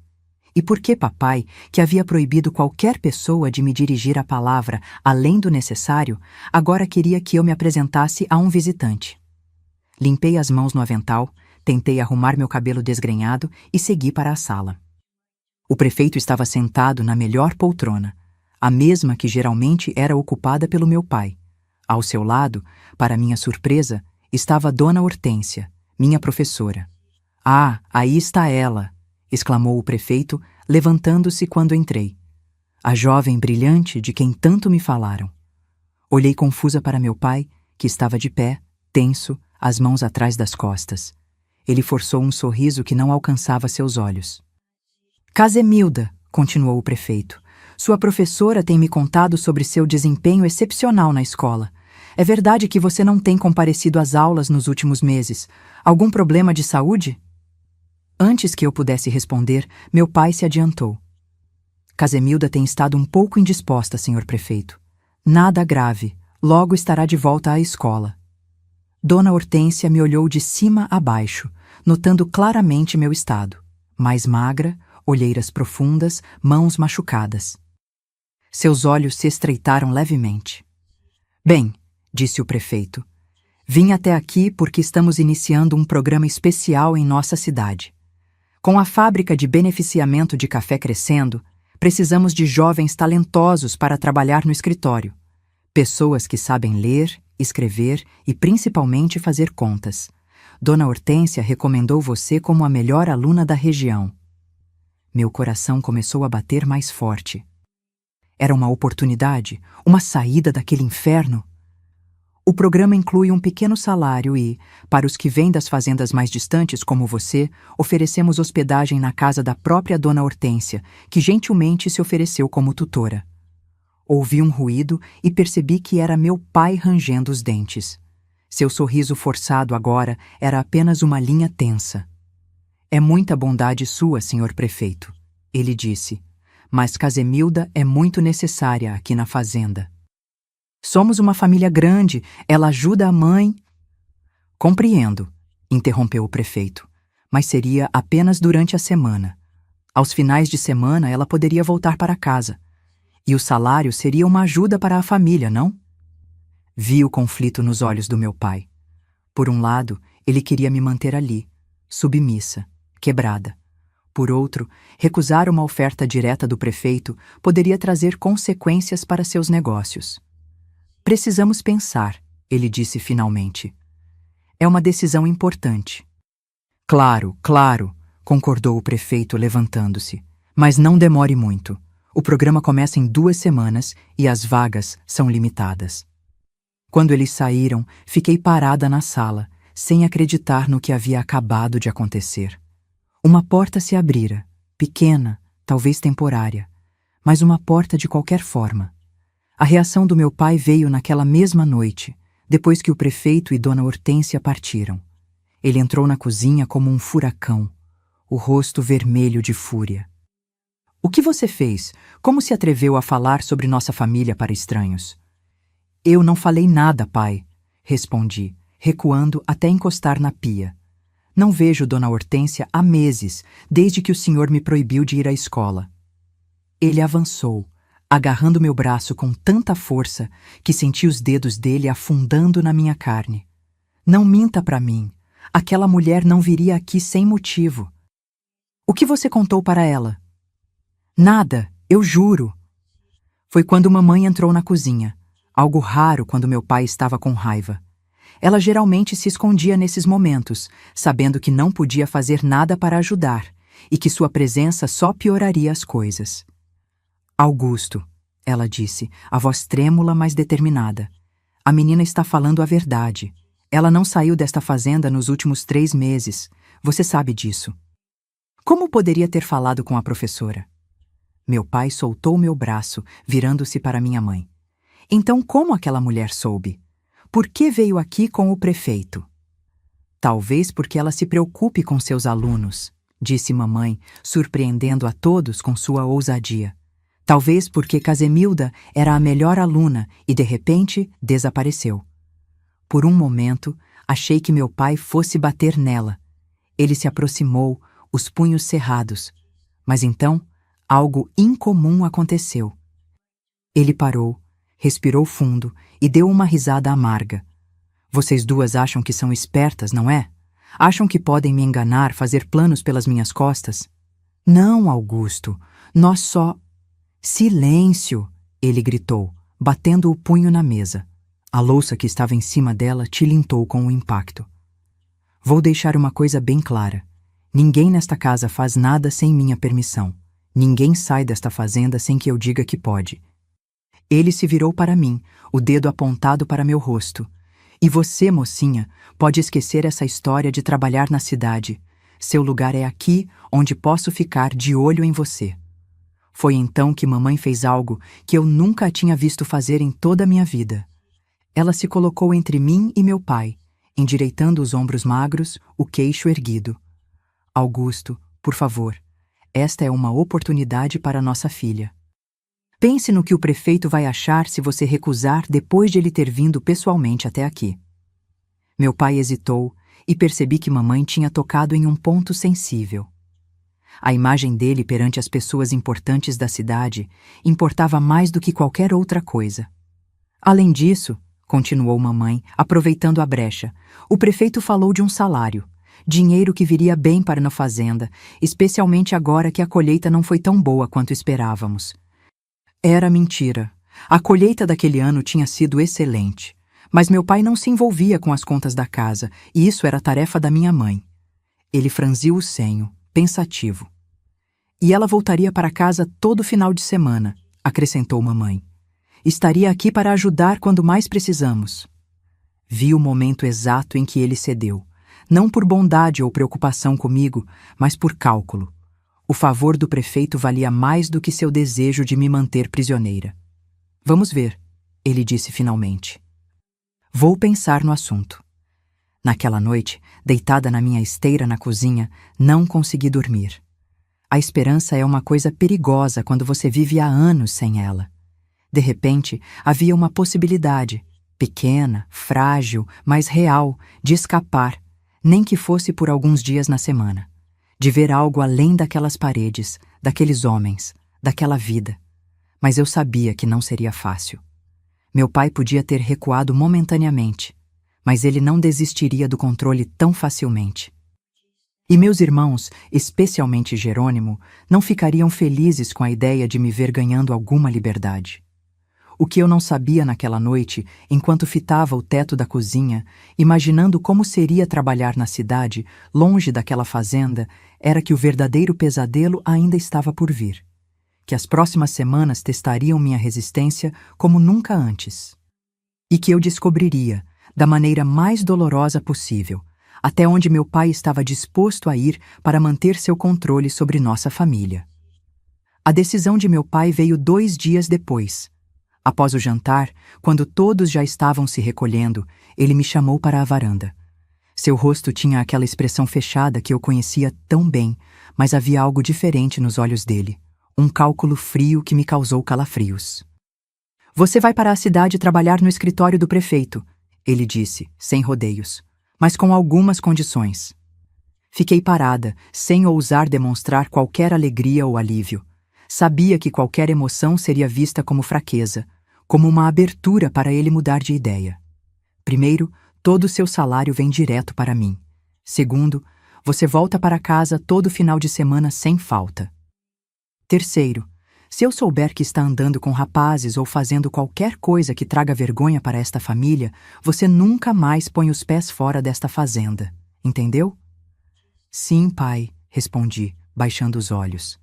E por que papai, que havia proibido qualquer pessoa de me dirigir a palavra além do necessário, agora queria que eu me apresentasse a um visitante? Limpei as mãos no avental, tentei arrumar meu cabelo desgrenhado e segui para a sala. O prefeito estava sentado na melhor poltrona, a mesma que geralmente era ocupada pelo meu pai. Ao seu lado, para minha surpresa, estava Dona Hortência, minha professora. Ah, aí está ela! Exclamou o prefeito, levantando-se quando entrei. A jovem brilhante de quem tanto me falaram. Olhei confusa para meu pai, que estava de pé, tenso, as mãos atrás das costas. Ele forçou um sorriso que não alcançava seus olhos. Casemilda, continuou o prefeito, sua professora tem me contado sobre seu desempenho excepcional na escola. É verdade que você não tem comparecido às aulas nos últimos meses. Algum problema de saúde? Antes que eu pudesse responder, meu pai se adiantou. Casemilda tem estado um pouco indisposta, senhor prefeito. Nada grave, logo estará de volta à escola. Dona Hortência me olhou de cima a baixo, notando claramente meu estado. Mais magra, olheiras profundas, mãos machucadas. Seus olhos se estreitaram levemente. Bem, disse o prefeito, vim até aqui porque estamos iniciando um programa especial em nossa cidade. Com a fábrica de beneficiamento de café crescendo, precisamos de jovens talentosos para trabalhar no escritório. Pessoas que sabem ler, escrever e principalmente fazer contas. Dona Hortência recomendou você como a melhor aluna da região. Meu coração começou a bater mais forte. Era uma oportunidade, uma saída daquele inferno. O programa inclui um pequeno salário e, para os que vêm das fazendas mais distantes como você, oferecemos hospedagem na casa da própria Dona Hortência, que gentilmente se ofereceu como tutora. Ouvi um ruído e percebi que era meu pai rangendo os dentes. Seu sorriso forçado agora era apenas uma linha tensa. É muita bondade sua, senhor prefeito, ele disse, mas Casemilda é muito necessária aqui na fazenda. Somos uma família grande, ela ajuda a mãe... Compreendo, interrompeu o prefeito, mas seria apenas durante a semana. Aos finais de semana ela poderia voltar para casa. E o salário seria uma ajuda para a família, não? Vi o conflito nos olhos do meu pai. Por um lado, ele queria me manter ali, submissa, quebrada. Por outro, recusar uma oferta direta do prefeito poderia trazer consequências para seus negócios. Precisamos pensar, ele disse finalmente. É uma decisão importante. Claro, claro, concordou o prefeito levantando-se. Mas não demore muito. O programa começa em 2 semanas e as vagas são limitadas. Quando eles saíram, fiquei parada na sala, sem acreditar no que havia acabado de acontecer. Uma porta se abrira, pequena, talvez temporária, mas uma porta de qualquer forma. A reação do meu pai veio naquela mesma noite, depois que o prefeito e Dona Hortência partiram. Ele entrou na cozinha como um furacão, o rosto vermelho de fúria. O que você fez? Como se atreveu a falar sobre nossa família para estranhos? Eu não falei nada, pai, respondi, recuando até encostar na pia. Não vejo Dona Hortência há meses, desde que o senhor me proibiu de ir à escola. Ele avançou, agarrando meu braço com tanta força que senti os dedos dele afundando na minha carne. Não minta para mim. Aquela mulher não viria aqui sem motivo. O que você contou para ela? Nada, eu juro. Foi quando mamãe entrou na cozinha, algo raro quando meu pai estava com raiva. Ela geralmente se escondia nesses momentos, sabendo que não podia fazer nada para ajudar e que sua presença só pioraria as coisas. Augusto, ela disse, a voz trêmula, mas determinada. A menina está falando a verdade. Ela não saiu desta fazenda nos últimos 3 meses. Você sabe disso. Como poderia ter falado com a professora? Meu pai soltou meu braço, virando-se para minha mãe. Então como aquela mulher soube? Por que veio aqui com o prefeito? Talvez porque ela se preocupe com seus alunos, disse mamãe, surpreendendo a todos com sua ousadia. Talvez porque Casemilda era a melhor aluna e de repente desapareceu. Por um momento, achei que meu pai fosse bater nela. Ele se aproximou, os punhos cerrados. Mas então, algo incomum aconteceu. Ele parou, respirou fundo e deu uma risada amarga. Vocês duas acham que são espertas, não é? Acham que podem me enganar, fazer planos pelas minhas costas? Não, Augusto, nós só... Silêncio! Ele gritou, batendo o punho na mesa. A louça que estava em cima dela tilintou com o impacto. Vou deixar uma coisa bem clara. Ninguém nesta casa faz nada sem minha permissão. Ninguém sai desta fazenda sem que eu diga que pode. Ele se virou para mim, o dedo apontado para meu rosto. E você, mocinha, pode esquecer essa história de trabalhar na cidade. Seu lugar é aqui, onde posso ficar de olho em você. Foi então que mamãe fez algo que eu nunca tinha visto fazer em toda a minha vida. Ela se colocou entre mim e meu pai, endireitando os ombros magros, o queixo erguido. Augusto, por favor, esta é uma oportunidade para nossa filha. Pense no que o prefeito vai achar se você recusar depois de ele ter vindo pessoalmente até aqui. Meu pai hesitou e percebi que mamãe tinha tocado em um ponto sensível. A imagem dele perante as pessoas importantes da cidade importava mais do que qualquer outra coisa. Além disso, continuou mamãe, aproveitando a brecha, o prefeito falou de um salário, dinheiro que viria bem para a fazenda, especialmente agora que a colheita não foi tão boa quanto esperávamos. Era mentira. A colheita daquele ano tinha sido excelente, mas meu pai não se envolvia com as contas da casa, e isso era tarefa da minha mãe. Ele franziu o senho, pensativo. E ela voltaria para casa todo final de semana, acrescentou mamãe. Estaria aqui para ajudar quando mais precisamos. Vi o momento exato em que ele cedeu, não por bondade ou preocupação comigo, mas por cálculo. O favor do prefeito valia mais do que seu desejo de me manter prisioneira. Vamos ver, ele disse finalmente. Vou pensar no assunto. Naquela noite, deitada na minha esteira na cozinha, não consegui dormir. A esperança é uma coisa perigosa quando você vive há anos sem ela. De repente, havia uma possibilidade, pequena, frágil, mas real, de escapar, nem que fosse por alguns dias na semana. De ver algo além daquelas paredes, daqueles homens, daquela vida. Mas eu sabia que não seria fácil. Meu pai podia ter recuado momentaneamente, mas ele não desistiria do controle tão facilmente. E meus irmãos, especialmente Jerônimo, não ficariam felizes com a ideia de me ver ganhando alguma liberdade. O que eu não sabia naquela noite, enquanto fitava o teto da cozinha, imaginando como seria trabalhar na cidade, longe daquela fazenda, era que o verdadeiro pesadelo ainda estava por vir. Que as próximas semanas testariam minha resistência como nunca antes. E que eu descobriria, da maneira mais dolorosa possível, até onde meu pai estava disposto a ir para manter seu controle sobre nossa família. A decisão de meu pai veio 2 dias depois. Após o jantar, quando todos já estavam se recolhendo, ele me chamou para a varanda. Seu rosto tinha aquela expressão fechada que eu conhecia tão bem, mas havia algo diferente nos olhos dele, um cálculo frio que me causou calafrios. Você vai para a cidade trabalhar no escritório do prefeito, ele disse, sem rodeios, mas com algumas condições. Fiquei parada, sem ousar demonstrar qualquer alegria ou alívio. Sabia que qualquer emoção seria vista como fraqueza, como uma abertura para ele mudar de ideia. Primeiro, todo o seu salário vem direto para mim. Segundo, você volta para casa todo final de semana sem falta. Terceiro, se eu souber que está andando com rapazes ou fazendo qualquer coisa que traga vergonha para esta família, você nunca mais põe os pés fora desta fazenda. Entendeu? Sim, pai, respondi, baixando os olhos.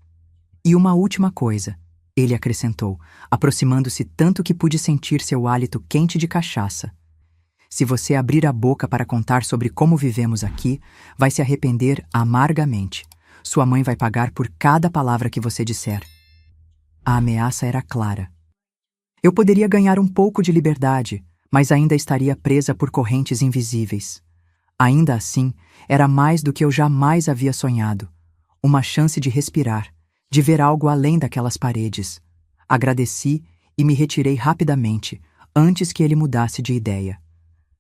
E uma última coisa, ele acrescentou, aproximando-se tanto que pude sentir seu hálito quente de cachaça. Se você abrir a boca para contar sobre como vivemos aqui, vai se arrepender amargamente. Sua mãe vai pagar por cada palavra que você disser. A ameaça era clara. Eu poderia ganhar um pouco de liberdade, mas ainda estaria presa por correntes invisíveis. Ainda assim, era mais do que eu jamais havia sonhado. Uma chance de respirar, de ver algo além daquelas paredes. Agradeci e me retirei rapidamente, antes que ele mudasse de ideia.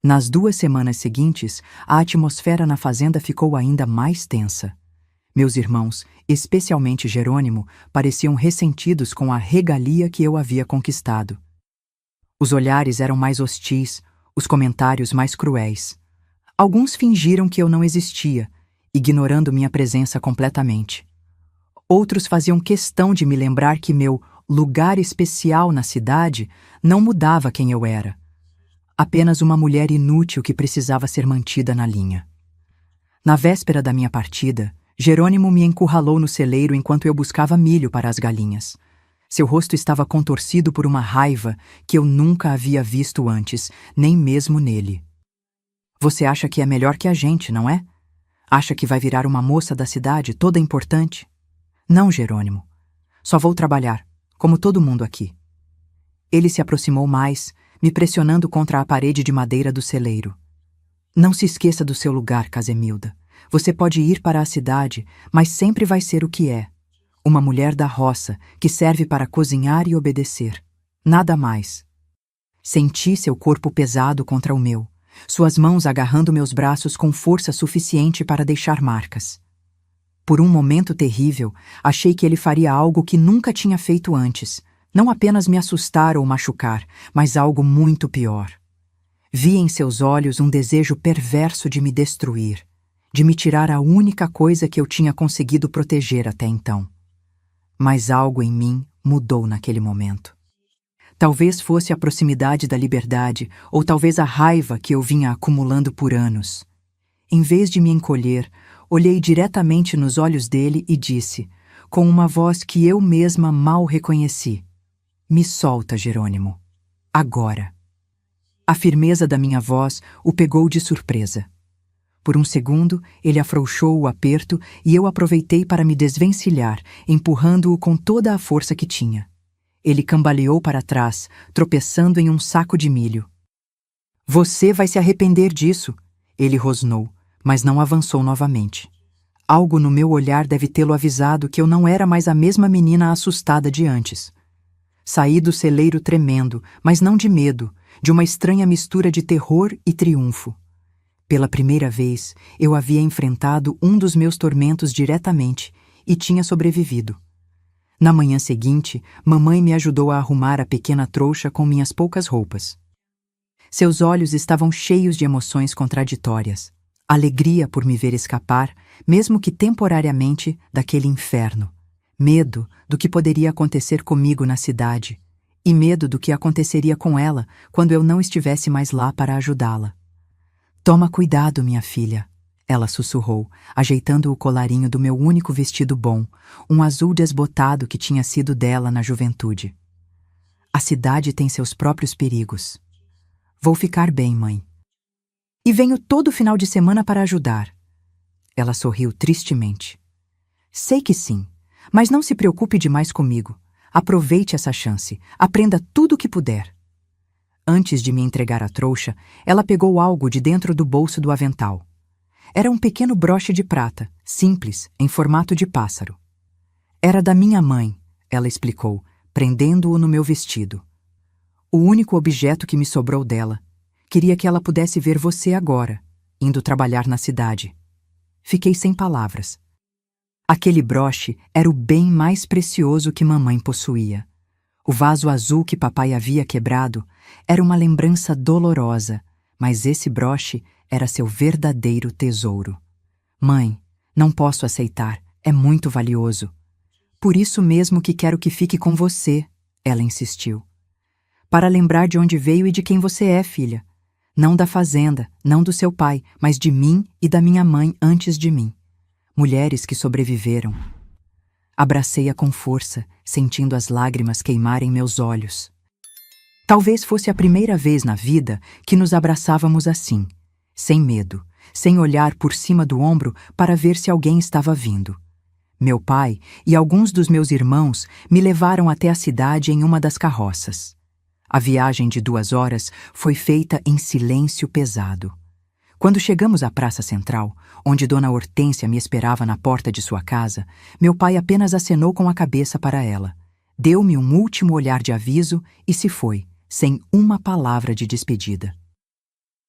Nas 2 semanas seguintes, a atmosfera na fazenda ficou ainda mais tensa. Meus irmãos, especialmente Jerônimo, pareciam ressentidos com a regalia que eu havia conquistado. Os olhares eram mais hostis, os comentários mais cruéis. Alguns fingiram que eu não existia, ignorando minha presença completamente. Outros faziam questão de me lembrar que meu lugar especial na cidade não mudava quem eu era. Apenas uma mulher inútil que precisava ser mantida na linha. Na véspera da minha partida, Jerônimo me encurralou no celeiro enquanto eu buscava milho para as galinhas. Seu rosto estava contorcido por uma raiva que eu nunca havia visto antes, nem mesmo nele. Você acha que é melhor que a gente, não é? Acha que vai virar uma moça da cidade toda importante? Não, Jerônimo. Só vou trabalhar, como todo mundo aqui. Ele se aproximou mais, me pressionando contra a parede de madeira do celeiro. Não se esqueça do seu lugar, Casemilda. Você pode ir para a cidade, mas sempre vai ser o que é. Uma mulher da roça, que serve para cozinhar e obedecer. Nada mais. Senti seu corpo pesado contra o meu, suas mãos agarrando meus braços com força suficiente para deixar marcas. Por um momento terrível, achei que ele faria algo que nunca tinha feito antes. Não apenas me assustar ou machucar, mas algo muito pior. Vi em seus olhos um desejo perverso de me destruir, de me tirar a única coisa que eu tinha conseguido proteger até então. Mas algo em mim mudou naquele momento. Talvez fosse a proximidade da liberdade, ou talvez a raiva que eu vinha acumulando por anos. Em vez de me encolher, olhei diretamente nos olhos dele e disse, com uma voz que eu mesma mal reconheci: "Me solta, Jerônimo. Agora." A firmeza da minha voz o pegou de surpresa. Por um segundo, ele afrouxou o aperto e eu aproveitei para me desvencilhar, empurrando-o com toda a força que tinha. Ele cambaleou para trás, tropeçando em um saco de milho. "Você vai se arrepender disso," ele rosnou, mas não avançou novamente. Algo no meu olhar deve tê-lo avisado que eu não era mais a mesma menina assustada de antes. Saí do celeiro tremendo, mas não de medo, de uma estranha mistura de terror e triunfo. Pela primeira vez, eu havia enfrentado um dos meus tormentos diretamente e tinha sobrevivido. Na manhã seguinte, mamãe me ajudou a arrumar a pequena trouxa com minhas poucas roupas. Seus olhos estavam cheios de emoções contraditórias. Alegria por me ver escapar, mesmo que temporariamente, daquele inferno. Medo do que poderia acontecer comigo na cidade, e medo do que aconteceria com ela quando eu não estivesse mais lá para ajudá-la. "Toma cuidado, minha filha," ela sussurrou, ajeitando o colarinho do meu único vestido bom, um azul desbotado que tinha sido dela na juventude. "A cidade tem seus próprios perigos." "Vou ficar bem, mãe. E venho todo final de semana para ajudar." Ela sorriu tristemente. "Sei que sim. Mas não se preocupe demais comigo. Aproveite essa chance. Aprenda tudo o que puder." Antes de me entregar a trouxa, ela pegou algo de dentro do bolso do avental. Era um pequeno broche de prata, simples, em formato de pássaro. "Era da minha mãe," ela explicou, prendendo-o no meu vestido. "O único objeto que me sobrou dela. Queria que ela pudesse ver você agora, indo trabalhar na cidade." Fiquei sem palavras. Aquele broche era o bem mais precioso que mamãe possuía. O vaso azul que papai havia quebrado era uma lembrança dolorosa, mas esse broche era seu verdadeiro tesouro. "Mãe, não posso aceitar, é muito valioso." "Por isso mesmo que quero que fique com você," ela insistiu. "Para lembrar de onde veio e de quem você é, filha. Não da fazenda, não do seu pai, mas de mim e da minha mãe antes de mim. Mulheres que sobreviveram." Abracei-a com força, sentindo as lágrimas queimarem meus olhos. Talvez fosse a primeira vez na vida que nos abraçávamos assim, sem medo, sem olhar por cima do ombro para ver se alguém estava vindo. Meu pai e alguns dos meus irmãos me levaram até a cidade em uma das carroças. A viagem de 2 horas foi feita em silêncio pesado. Quando chegamos à praça central, onde Dona Hortência me esperava na porta de sua casa, meu pai apenas acenou com a cabeça para ela. Deu-me um último olhar de aviso e se foi, sem uma palavra de despedida.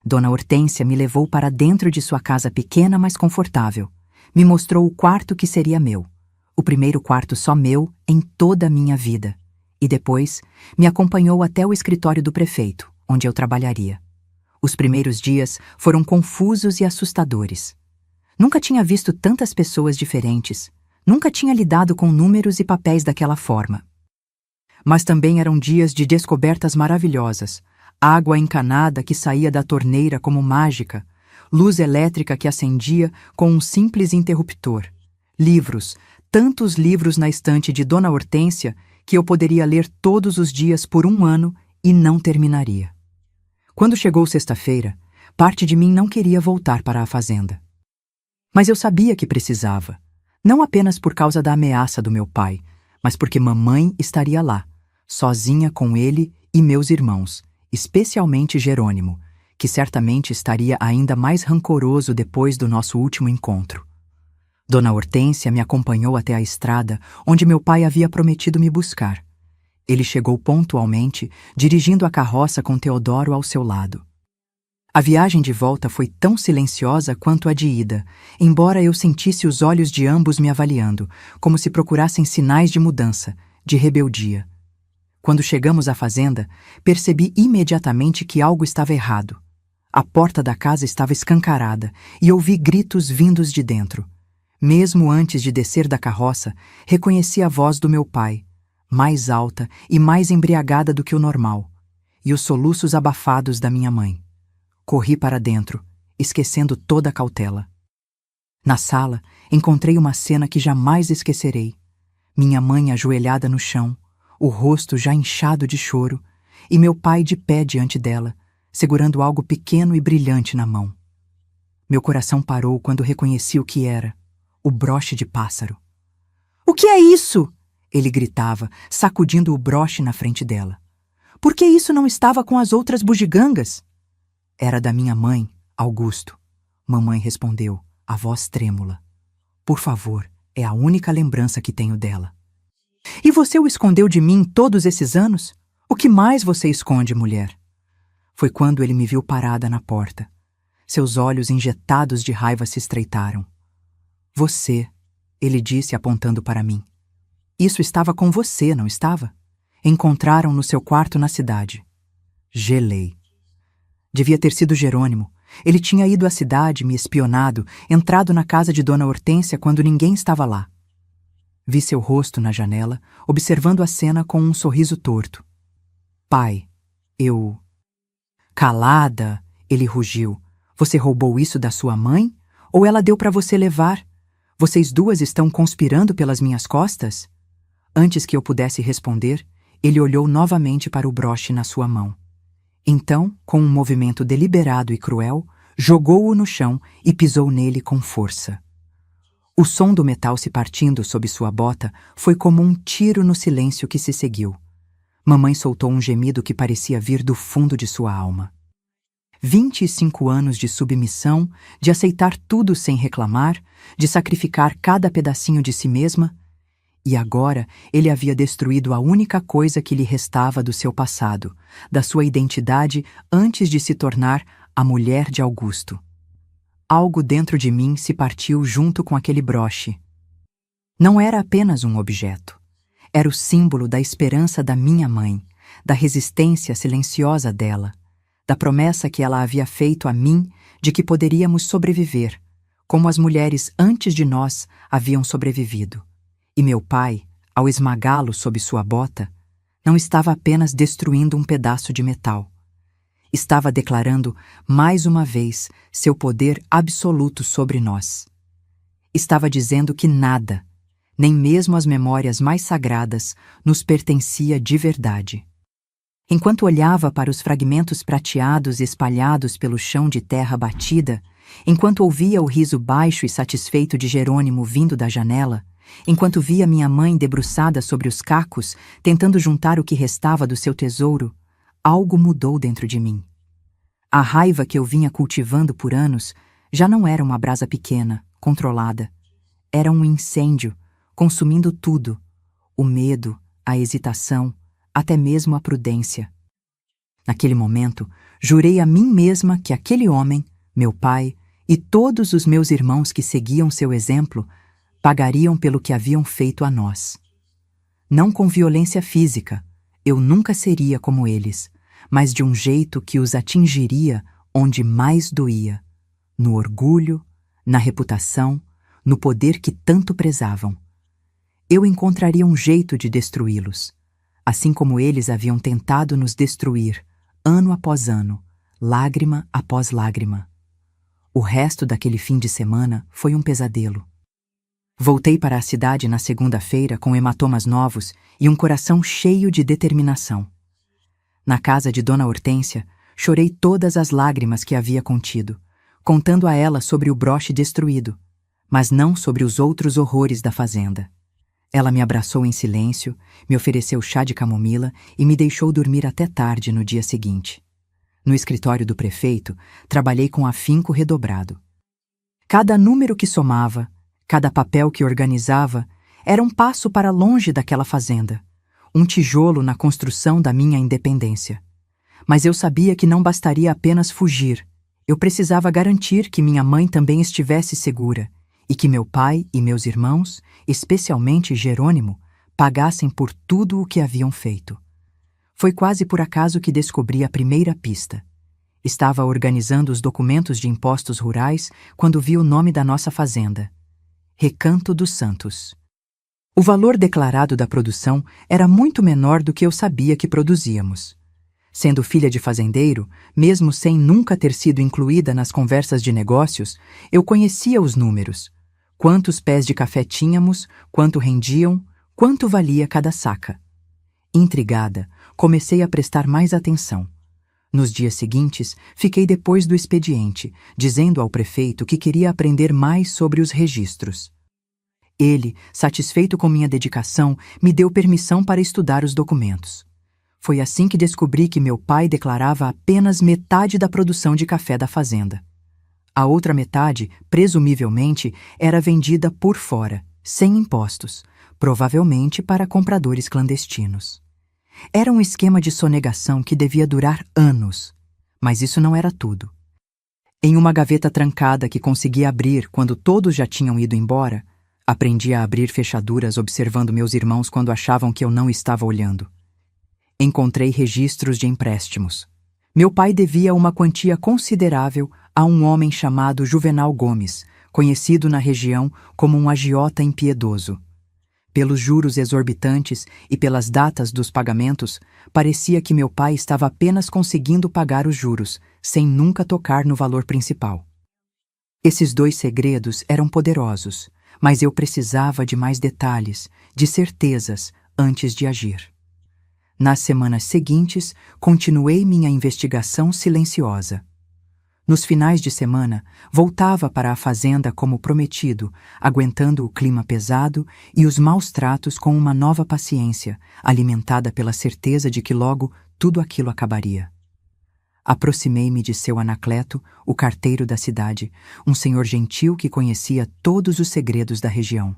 Dona Hortência me levou para dentro de sua casa pequena, mas confortável. Me mostrou o quarto que seria meu, o primeiro quarto só meu em toda a minha vida. E depois me acompanhou até o escritório do prefeito, onde eu trabalharia. Os primeiros dias foram confusos e assustadores. Nunca tinha visto tantas pessoas diferentes. Nunca tinha lidado com números e papéis daquela forma. Mas também eram dias de descobertas maravilhosas. Água encanada que saía da torneira como mágica, luz elétrica que acendia com um simples interruptor, livros, tantos livros na estante de Dona Hortência que eu poderia ler todos os dias por 1 ano e não terminaria. Quando chegou sexta-feira, parte de mim não queria voltar para a fazenda. Mas eu sabia que precisava, não apenas por causa da ameaça do meu pai, mas porque mamãe estaria lá, sozinha com ele e meus irmãos, especialmente Jerônimo, que certamente estaria ainda mais rancoroso depois do nosso último encontro. Dona Hortência me acompanhou até a estrada onde meu pai havia prometido me buscar. Ele chegou pontualmente, dirigindo a carroça com Teodoro ao seu lado. A viagem de volta foi tão silenciosa quanto a de ida, embora eu sentisse os olhos de ambos me avaliando, como se procurassem sinais de mudança, de rebeldia. Quando chegamos à fazenda, percebi imediatamente que algo estava errado. A porta da casa estava escancarada e ouvi gritos vindos de dentro. Mesmo antes de descer da carroça, reconheci a voz do meu pai, mais alta e mais embriagada do que o normal, e os soluços abafados da minha mãe. Corri para dentro, esquecendo toda a cautela. Na sala, encontrei uma cena que jamais esquecerei. Minha mãe ajoelhada no chão, o rosto já inchado de choro, e meu pai de pé diante dela, segurando algo pequeno e brilhante na mão. Meu coração parou quando reconheci o que era: o broche de pássaro. "O que é isso?" ele gritava, sacudindo o broche na frente dela. "Por que isso não estava com as outras bugigangas?" "Era da minha mãe, Augusto." Mamãe respondeu, a voz trêmula. "Por favor, é a única lembrança que tenho dela." "E você o escondeu de mim todos esses anos? O que mais você esconde, mulher?" Foi quando ele me viu parada na porta. Seus olhos injetados de raiva se estreitaram. "Você", ele disse apontando para mim. "Isso estava com você, não estava? Encontraram no seu quarto na cidade." Gelei. Devia ter sido Jerônimo. Ele tinha ido à cidade, me espionado, entrado na casa de Dona Hortência quando ninguém estava lá. Vi seu rosto na janela, observando a cena com um sorriso torto. "Pai, eu..." "Calada!" ele rugiu. "Você roubou isso da sua mãe? Ou ela deu para você levar? Vocês duas estão conspirando pelas minhas costas?" Antes que eu pudesse responder, ele olhou novamente para o broche na sua mão. Então, com um movimento deliberado e cruel, jogou-o no chão e pisou nele com força. O som do metal se partindo sob sua bota foi como um tiro no silêncio que se seguiu. Mamãe soltou um gemido que parecia vir do fundo de sua alma. 25 anos de submissão, de aceitar tudo sem reclamar, de sacrificar cada pedacinho de si mesma, e agora ele havia destruído a única coisa que lhe restava do seu passado, da sua identidade antes de se tornar a mulher de Augusto. Algo dentro de mim se partiu junto com aquele broche. Não era apenas um objeto. Era o símbolo da esperança da minha mãe, da resistência silenciosa dela, da promessa que ela havia feito a mim de que poderíamos sobreviver, como as mulheres antes de nós haviam sobrevivido. E meu pai, ao esmagá-lo sob sua bota, não estava apenas destruindo um pedaço de metal. Estava declarando, mais uma vez, seu poder absoluto sobre nós. Estava dizendo que nada, nem mesmo as memórias mais sagradas, nos pertencia de verdade. Enquanto olhava para os fragmentos prateados espalhados pelo chão de terra batida, enquanto ouvia o riso baixo e satisfeito de Jerônimo vindo da janela, enquanto via minha mãe debruçada sobre os cacos, tentando juntar o que restava do seu tesouro, algo mudou dentro de mim. A raiva que eu vinha cultivando por anos já não era uma brasa pequena, controlada. Era um incêndio, consumindo tudo: o medo, a hesitação, até mesmo a prudência. Naquele momento, jurei a mim mesma que aquele homem, meu pai e todos os meus irmãos que seguiam seu exemplo pagariam pelo que haviam feito a nós. Não com violência física, eu nunca seria como eles, mas de um jeito que os atingiria onde mais doía, no orgulho, na reputação, no poder que tanto prezavam. Eu encontraria um jeito de destruí-los, assim como eles haviam tentado nos destruir, ano após ano, lágrima após lágrima. O resto daquele fim de semana foi um pesadelo. Voltei para a cidade na segunda-feira com hematomas novos e um coração cheio de determinação. Na casa de Dona Hortência, chorei todas as lágrimas que havia contido, contando a ela sobre o broche destruído, mas não sobre os outros horrores da fazenda. Ela me abraçou em silêncio, me ofereceu chá de camomila e me deixou dormir até tarde no dia seguinte. No escritório do prefeito, trabalhei com afinco redobrado. Cada número que somava, cada papel que organizava, era um passo para longe daquela fazenda, um tijolo na construção da minha independência. Mas eu sabia que não bastaria apenas fugir. Eu precisava garantir que minha mãe também estivesse segura e que meu pai e meus irmãos, especialmente Jerônimo, pagassem por tudo o que haviam feito. Foi quase por acaso que descobri a primeira pista. Estava organizando os documentos de impostos rurais quando vi o nome da nossa fazenda: Recanto dos Santos. O valor declarado da produção era muito menor do que eu sabia que produzíamos. Sendo filha de fazendeiro, mesmo sem nunca ter sido incluída nas conversas de negócios, eu conhecia os números. Quantos pés de café tínhamos, quanto rendiam, quanto valia cada saca. Intrigada, comecei a prestar mais atenção. Nos dias seguintes, fiquei depois do expediente, dizendo ao prefeito que queria aprender mais sobre os registros. Ele, satisfeito com minha dedicação, me deu permissão para estudar os documentos. Foi assim que descobri que meu pai declarava apenas metade da produção de café da fazenda. A outra metade, presumivelmente, era vendida por fora, sem impostos, provavelmente para compradores clandestinos. Era um esquema de sonegação que devia durar anos, mas isso não era tudo. Em uma gaveta trancada que consegui abrir quando todos já tinham ido embora, aprendi a abrir fechaduras observando meus irmãos quando achavam que eu não estava olhando. Encontrei registros de empréstimos. Meu pai devia uma quantia considerável a um homem chamado Juvenal Gomes, conhecido na região como um agiota impiedoso. Pelos juros exorbitantes e pelas datas dos pagamentos, parecia que meu pai estava apenas conseguindo pagar os juros, sem nunca tocar no valor principal. Esses dois segredos eram poderosos, mas eu precisava de mais detalhes, de certezas, antes de agir. Nas semanas seguintes, continuei minha investigação silenciosa. Nos finais de semana, voltava para a fazenda como prometido, aguentando o clima pesado e os maus tratos com uma nova paciência, alimentada pela certeza de que logo tudo aquilo acabaria. Aproximei-me de seu Anacleto, o carteiro da cidade, um senhor gentil que conhecia todos os segredos da região.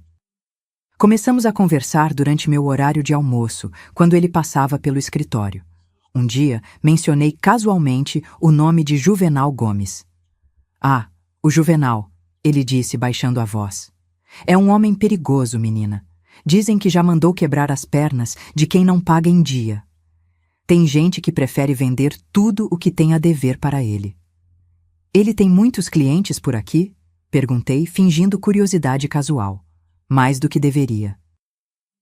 Começamos a conversar durante meu horário de almoço, quando ele passava pelo escritório. Um dia, mencionei casualmente o nome de Juvenal Gomes. "Ah, o Juvenal", ele disse, baixando a voz. "É um homem perigoso, menina. Dizem que já mandou quebrar as pernas de quem não paga em dia. Tem gente que prefere vender tudo o que tem a dever para ele." "Ele tem muitos clientes por aqui?" perguntei, fingindo curiosidade casual. "Mais do que deveria."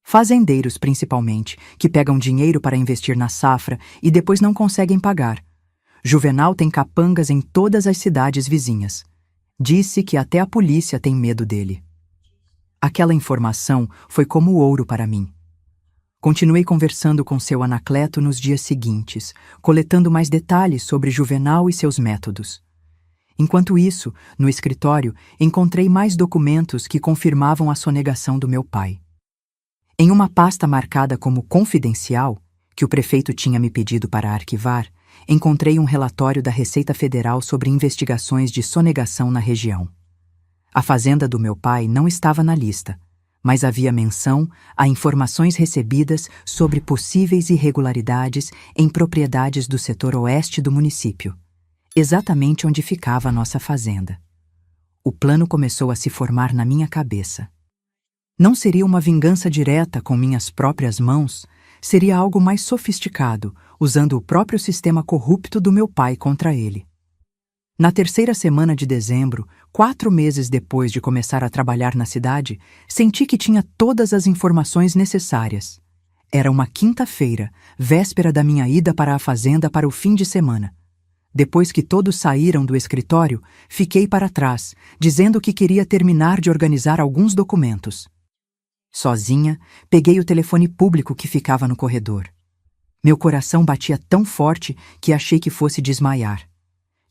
"Fazendeiros, principalmente, que pegam dinheiro para investir na safra e depois não conseguem pagar. Juvenal tem capangas em todas as cidades vizinhas. Disse que até a polícia tem medo dele." Aquela informação foi como ouro para mim. Continuei conversando com seu Anacleto nos dias seguintes, coletando mais detalhes sobre Juvenal e seus métodos. Enquanto isso, no escritório, encontrei mais documentos que confirmavam a sonegação do meu pai. Em uma pasta marcada como confidencial, que o prefeito tinha me pedido para arquivar, encontrei um relatório da Receita Federal sobre investigações de sonegação na região. A fazenda do meu pai não estava na lista, mas havia menção a informações recebidas sobre possíveis irregularidades em propriedades do setor oeste do município, exatamente onde ficava a nossa fazenda. O plano começou a se formar na minha cabeça. Não seria uma vingança direta com minhas próprias mãos, seria algo mais sofisticado, usando o próprio sistema corrupto do meu pai contra ele. Na terceira semana de dezembro, 4 meses depois de começar a trabalhar na cidade, senti que tinha todas as informações necessárias. Era uma quinta-feira, véspera da minha ida para a fazenda para o fim de semana. Depois que todos saíram do escritório, fiquei para trás, dizendo que queria terminar de organizar alguns documentos. Sozinha, peguei o telefone público que ficava no corredor. Meu coração batia tão forte que achei que fosse desmaiar.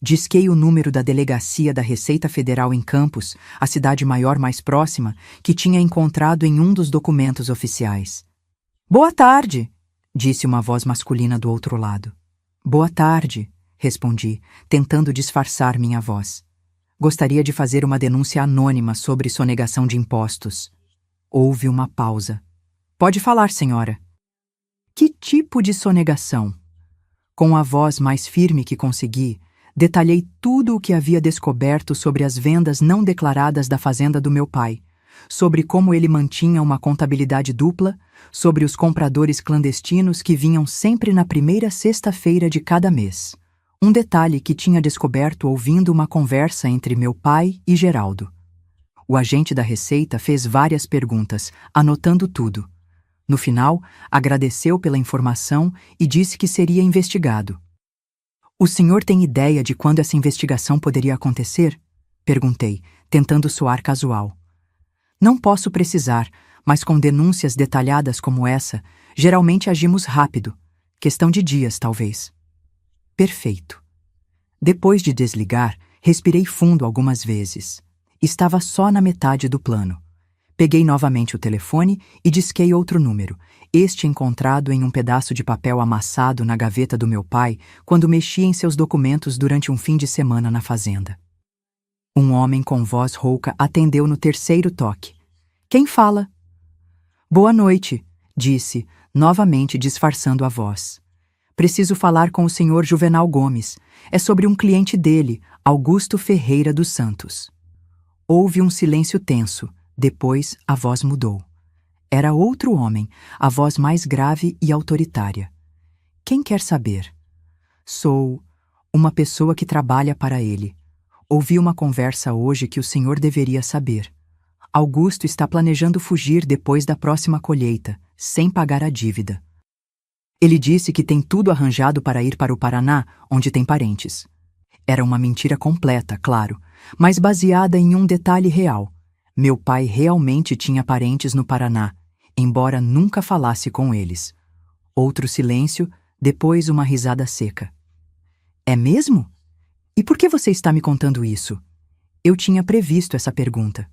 Disquei o número da delegacia da Receita Federal em Campos, a cidade maior mais próxima, que tinha encontrado em um dos documentos oficiais. "Boa tarde", disse uma voz masculina do outro lado. "Boa tarde", respondi, tentando disfarçar minha voz. Gostaria de fazer uma denúncia anônima sobre sonegação de impostos. Houve uma pausa. "Pode falar, senhora." "Que tipo de sonegação?" Com a voz mais firme que consegui, detalhei tudo o que havia descoberto sobre as vendas não declaradas da fazenda do meu pai, sobre como ele mantinha uma contabilidade dupla, sobre os compradores clandestinos que vinham sempre na primeira sexta-feira de cada mês. Um detalhe que tinha descoberto ouvindo uma conversa entre meu pai e Geraldo. O agente da Receita fez várias perguntas, anotando tudo. No final, agradeceu pela informação e disse que seria investigado. "O senhor tem ideia de quando essa investigação poderia acontecer?" Perguntei, tentando soar casual. "Não posso precisar, mas com denúncias detalhadas como essa, geralmente agimos rápido. Questão de dias, talvez." Perfeito. Depois de desligar, respirei fundo algumas vezes. Estava só na metade do plano. Peguei novamente o telefone e disquei outro número, este encontrado em um pedaço de papel amassado na gaveta do meu pai quando mexia em seus documentos durante um fim de semana na fazenda. Um homem com voz rouca atendeu no terceiro toque. "Quem fala?" "Boa noite", disse, novamente disfarçando a voz. "Preciso falar com o senhor Juvenal Gomes. É sobre um cliente dele, Augusto Ferreira dos Santos." Houve um silêncio tenso. Depois, a voz mudou. Era outro homem, a voz mais grave e autoritária. "Quem quer saber?" "Sou uma pessoa que trabalha para ele. Ouvi uma conversa hoje que o senhor deveria saber. Augusto está planejando fugir depois da próxima colheita, sem pagar a dívida. Ele disse que tem tudo arranjado para ir para o Paraná, onde tem parentes." Era uma mentira completa, claro, mas baseada em um detalhe real. Meu pai realmente tinha parentes no Paraná, embora nunca falasse com eles. Outro silêncio, depois uma risada seca. "É mesmo? E por que você está me contando isso?" Eu tinha previsto essa pergunta.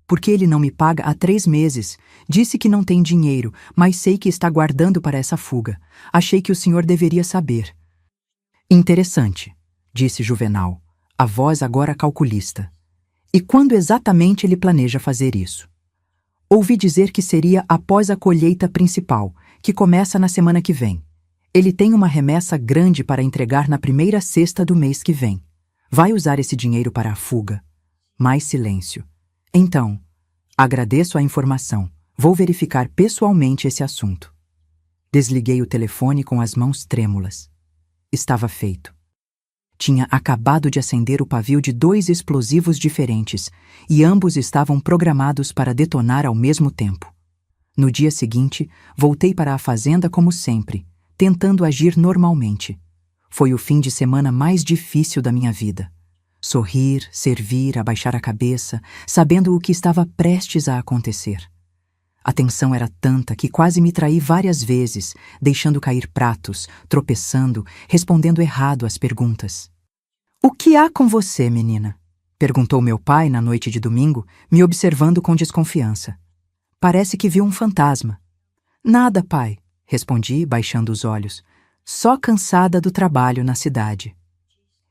"Porque ele não me paga há 3 meses. Disse que não tem dinheiro, mas sei que está guardando para essa fuga. Achei que o senhor deveria saber." "Interessante", disse Juvenal, a voz agora calculista. "E quando exatamente ele planeja fazer isso?" "Ouvi dizer que seria após a colheita principal, que começa na semana que vem. Ele tem uma remessa grande para entregar na primeira sexta do mês que vem. Vai usar esse dinheiro para a fuga." Mais silêncio. "Então, agradeço a informação. Vou verificar pessoalmente esse assunto." Desliguei o telefone com as mãos trêmulas. Estava feito. Tinha acabado de acender o pavio de 2 explosivos diferentes, e ambos estavam programados para detonar ao mesmo tempo. No dia seguinte, voltei para a fazenda como sempre, tentando agir normalmente. Foi o fim de semana mais difícil da minha vida. Sorrir, servir, abaixar a cabeça, sabendo o que estava prestes a acontecer. A tensão era tanta que quase me traí várias vezes, deixando cair pratos, tropeçando, respondendo errado às perguntas. "O que há com você, menina?" perguntou meu pai na noite de domingo, me observando com desconfiança. "Parece que viu um fantasma." "Nada, pai", respondi, baixando os olhos. "Só cansada do trabalho na cidade."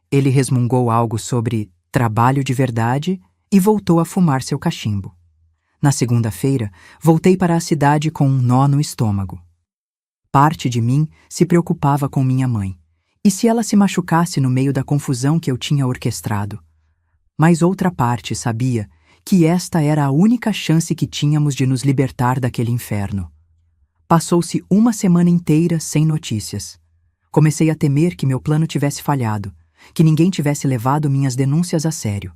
Ele resmungou algo sobre trabalho de verdade e voltou a fumar seu cachimbo. Na segunda-feira, voltei para a cidade com um nó no estômago. Parte de mim se preocupava com minha mãe. E se ela se machucasse no meio da confusão que eu tinha orquestrado? Mas outra parte sabia que esta era a única chance que tínhamos de nos libertar daquele inferno. Passou-se uma semana inteira sem notícias. Comecei a temer que meu plano tivesse falhado, que ninguém tivesse levado minhas denúncias a sério.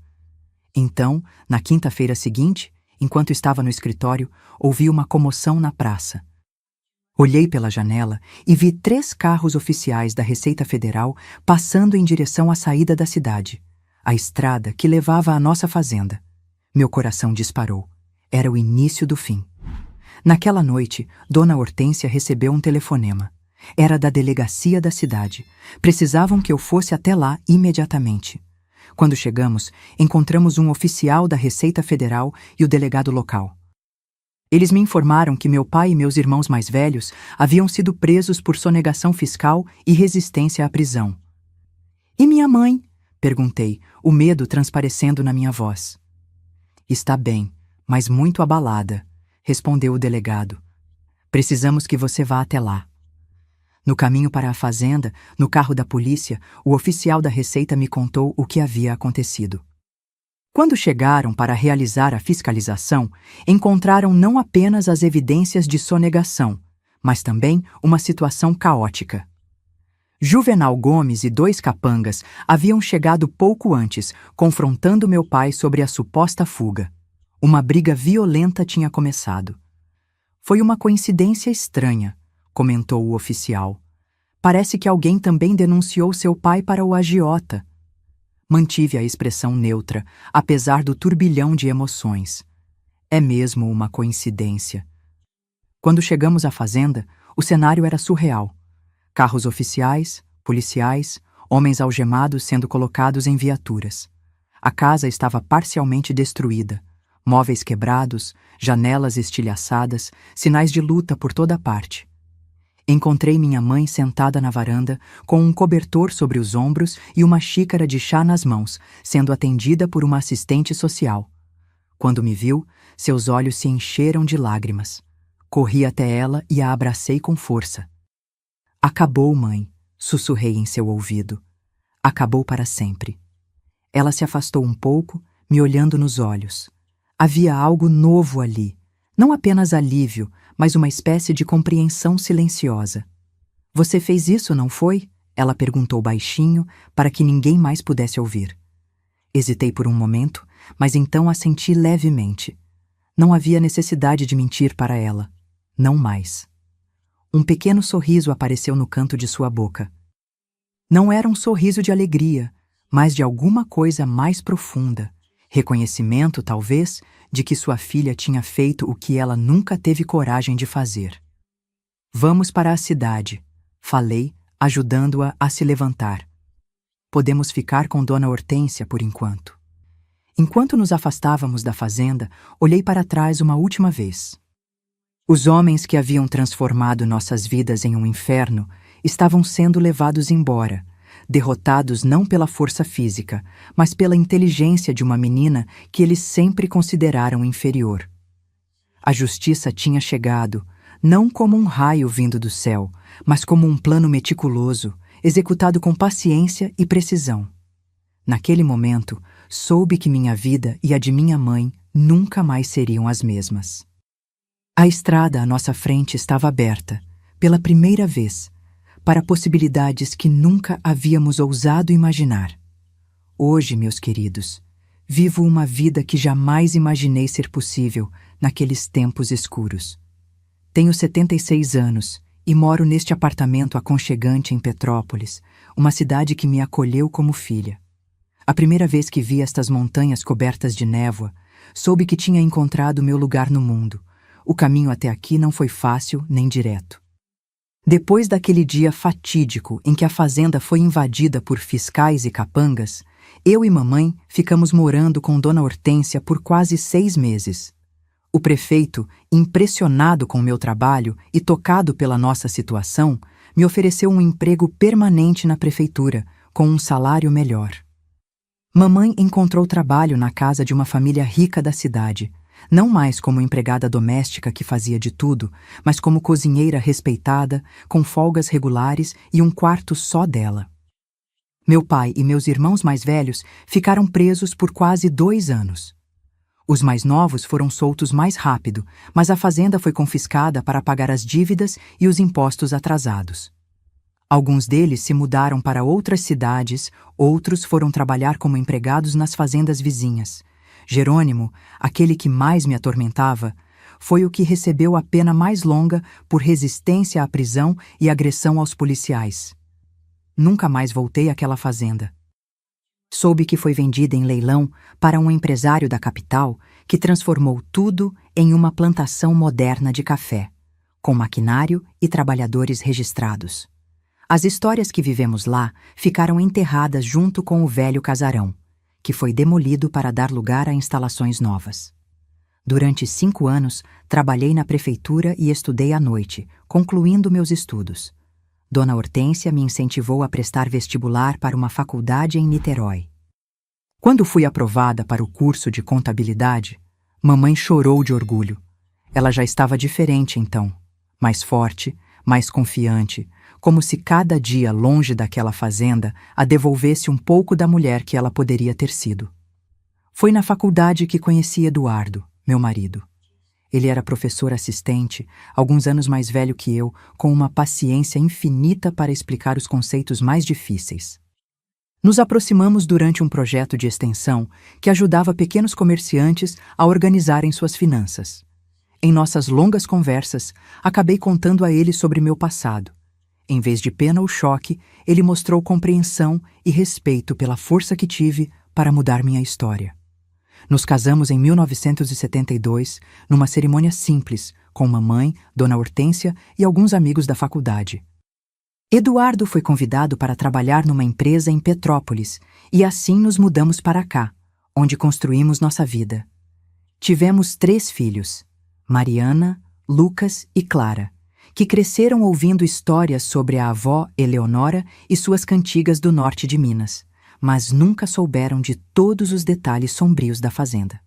Então, na quinta-feira seguinte, enquanto estava no escritório, ouvi uma comoção na praça. Olhei pela janela e vi 3 carros oficiais da Receita Federal passando em direção à saída da cidade, a estrada que levava à nossa fazenda. Meu coração disparou. Era o início do fim. Naquela noite, Dona Hortência recebeu um telefonema. Era da delegacia da cidade. Precisavam que eu fosse até lá imediatamente. Quando chegamos, encontramos um oficial da Receita Federal e o delegado local. Eles me informaram que meu pai e meus irmãos mais velhos haviam sido presos por sonegação fiscal e resistência à prisão. E minha mãe? Perguntei, o medo transparecendo na minha voz. Está bem, mas muito abalada, respondeu o delegado. Precisamos que você vá até lá. No caminho para a fazenda, no carro da polícia, o oficial da Receita me contou o que havia acontecido. Quando chegaram para realizar a fiscalização, encontraram não apenas as evidências de sonegação, mas também uma situação caótica. Juvenal Gomes e 2 capangas haviam chegado pouco antes, confrontando meu pai sobre a suposta fuga. Uma briga violenta tinha começado. Foi uma coincidência estranha, comentou o oficial. Parece que alguém também denunciou seu pai para o agiota. Mantive a expressão neutra, apesar do turbilhão de emoções. É mesmo uma coincidência. Quando chegamos à fazenda, o cenário era surreal. Carros oficiais, policiais, homens algemados sendo colocados em viaturas. A casa estava parcialmente destruída. Móveis quebrados, janelas estilhaçadas, sinais de luta por toda parte. Encontrei minha mãe sentada na varanda, com um cobertor sobre os ombros e uma xícara de chá nas mãos, sendo atendida por uma assistente social. Quando me viu, seus olhos se encheram de lágrimas. Corri até ela e a abracei com força. Acabou, mãe, sussurrei em seu ouvido. Acabou para sempre. Ela se afastou um pouco, me olhando nos olhos. Havia algo novo ali. Não apenas alívio, mas uma espécie de compreensão silenciosa. Você fez isso, não foi? Ela perguntou baixinho, para que ninguém mais pudesse ouvir. Hesitei por um momento, mas então assenti levemente. Não havia necessidade de mentir para ela. Não mais. Um pequeno sorriso apareceu no canto de sua boca. Não era um sorriso de alegria, mas de alguma coisa mais profunda. Reconhecimento, talvez, de que sua filha tinha feito o que ela nunca teve coragem de fazer. Vamos para a cidade, falei, ajudando-a a se levantar. Podemos ficar com Dona Hortência por enquanto. Enquanto nos afastávamos da fazenda, olhei para trás uma última vez. Os homens que haviam transformado nossas vidas em um inferno estavam sendo levados embora, derrotados não pela força física, mas pela inteligência de uma menina que eles sempre consideraram inferior. A justiça tinha chegado, não como um raio vindo do céu, mas como um plano meticuloso, executado com paciência e precisão. Naquele momento, soube que minha vida e a de minha mãe nunca mais seriam as mesmas. A estrada à nossa frente estava aberta, pela primeira vez, para possibilidades que nunca havíamos ousado imaginar. Hoje, meus queridos, vivo uma vida que jamais imaginei ser possível naqueles tempos escuros. Tenho 76 anos e moro neste apartamento aconchegante em Petrópolis, uma cidade que me acolheu como filha. A primeira vez que vi estas montanhas cobertas de névoa, soube que tinha encontrado meu lugar no mundo. O caminho até aqui não foi fácil nem direto. Depois daquele dia fatídico em que a fazenda foi invadida por fiscais e capangas, eu e mamãe ficamos morando com Dona Hortência por quase 6 meses. O prefeito, impressionado com meu trabalho e tocado pela nossa situação, me ofereceu um emprego permanente na prefeitura, com um salário melhor. Mamãe encontrou trabalho na casa de uma família rica da cidade, Não mais como empregada doméstica que fazia de tudo, mas como cozinheira respeitada, com folgas regulares e um quarto só dela. Meu pai e meus irmãos mais velhos ficaram presos por quase 2 anos. Os mais novos foram soltos mais rápido, mas a fazenda foi confiscada para pagar as dívidas e os impostos atrasados. Alguns deles se mudaram para outras cidades, outros foram trabalhar como empregados nas fazendas vizinhas. Jerônimo, aquele que mais me atormentava, foi o que recebeu a pena mais longa por resistência à prisão e agressão aos policiais. Nunca mais voltei àquela fazenda. Soube que foi vendida em leilão para um empresário da capital que transformou tudo em uma plantação moderna de café, com maquinário e trabalhadores registrados. As histórias que vivemos lá ficaram enterradas junto com o velho casarão, que foi demolido para dar lugar a instalações novas. Durante 5 anos, trabalhei na prefeitura e estudei à noite, concluindo meus estudos. Dona Hortência me incentivou a prestar vestibular para uma faculdade em Niterói. Quando fui aprovada para o curso de contabilidade, mamãe chorou de orgulho. Ela já estava diferente então, mais forte, mais confiante, como se cada dia longe daquela fazenda a devolvesse um pouco da mulher que ela poderia ter sido. Foi na faculdade que conheci Eduardo, meu marido. Ele era professor assistente, alguns anos mais velho que eu, com uma paciência infinita para explicar os conceitos mais difíceis. Nos aproximamos durante um projeto de extensão que ajudava pequenos comerciantes a organizarem suas finanças. Em nossas longas conversas, acabei contando a ele sobre meu passado. Em vez de pena ou choque, ele mostrou compreensão e respeito pela força que tive para mudar minha história. Nos casamos em 1972, numa cerimônia simples, com mamãe, Dona Hortência e alguns amigos da faculdade. Eduardo foi convidado para trabalhar numa empresa em Petrópolis e assim nos mudamos para cá, onde construímos nossa vida. Tivemos 3 filhos, Mariana, Lucas e Clara, que cresceram ouvindo histórias sobre a avó Eleonora e suas cantigas do norte de Minas, mas nunca souberam de todos os detalhes sombrios da fazenda.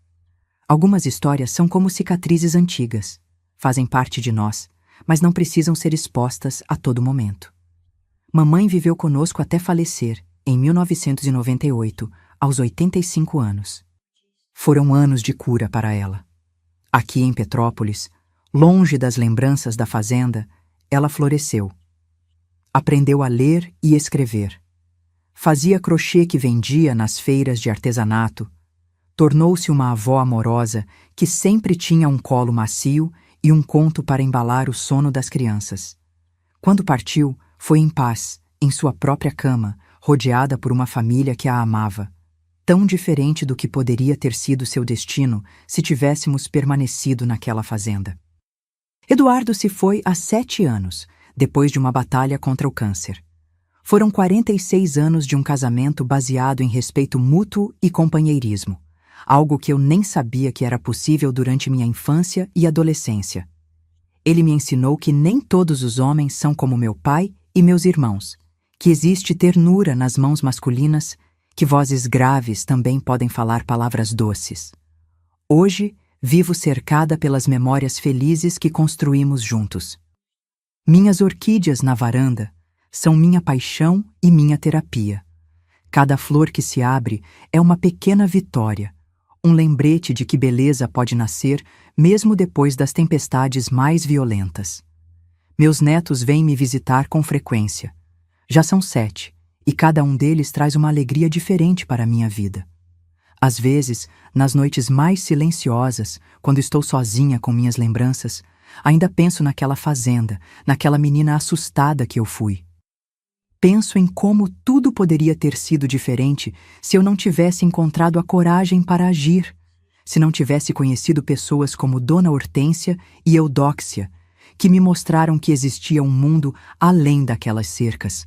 Algumas histórias são como cicatrizes antigas, fazem parte de nós, mas não precisam ser expostas a todo momento. Mamãe viveu conosco até falecer, em 1998, aos 85 anos. Foram anos de cura para ela. Aqui em Petrópolis, longe das lembranças da fazenda, ela floresceu. Aprendeu a ler e escrever. Fazia crochê que vendia nas feiras de artesanato. Tornou-se uma avó amorosa que sempre tinha um colo macio e um conto para embalar o sono das crianças. Quando partiu, foi em paz, em sua própria cama, rodeada por uma família que a amava. Tão diferente do que poderia ter sido seu destino se tivéssemos permanecido naquela fazenda. Eduardo se foi há 7 anos, depois de uma batalha contra o câncer. Foram 46 anos de um casamento baseado em respeito mútuo e companheirismo, algo que eu nem sabia que era possível durante minha infância e adolescência. Ele me ensinou que nem todos os homens são como meu pai e meus irmãos, que existe ternura nas mãos masculinas, que vozes graves também podem falar palavras doces. Hoje, vivo cercada pelas memórias felizes que construímos juntos. Minhas orquídeas na varanda são minha paixão e minha terapia. Cada flor que se abre é uma pequena vitória, um lembrete de que beleza pode nascer mesmo depois das tempestades mais violentas. Meus netos vêm me visitar com frequência. Já são 7, e cada um deles traz uma alegria diferente para a minha vida. Às vezes, nas noites mais silenciosas, quando estou sozinha com minhas lembranças, ainda penso naquela fazenda, naquela menina assustada que eu fui. Penso em como tudo poderia ter sido diferente se eu não tivesse encontrado a coragem para agir, se não tivesse conhecido pessoas como Dona Hortência e Eudóxia, que me mostraram que existia um mundo além daquelas cercas.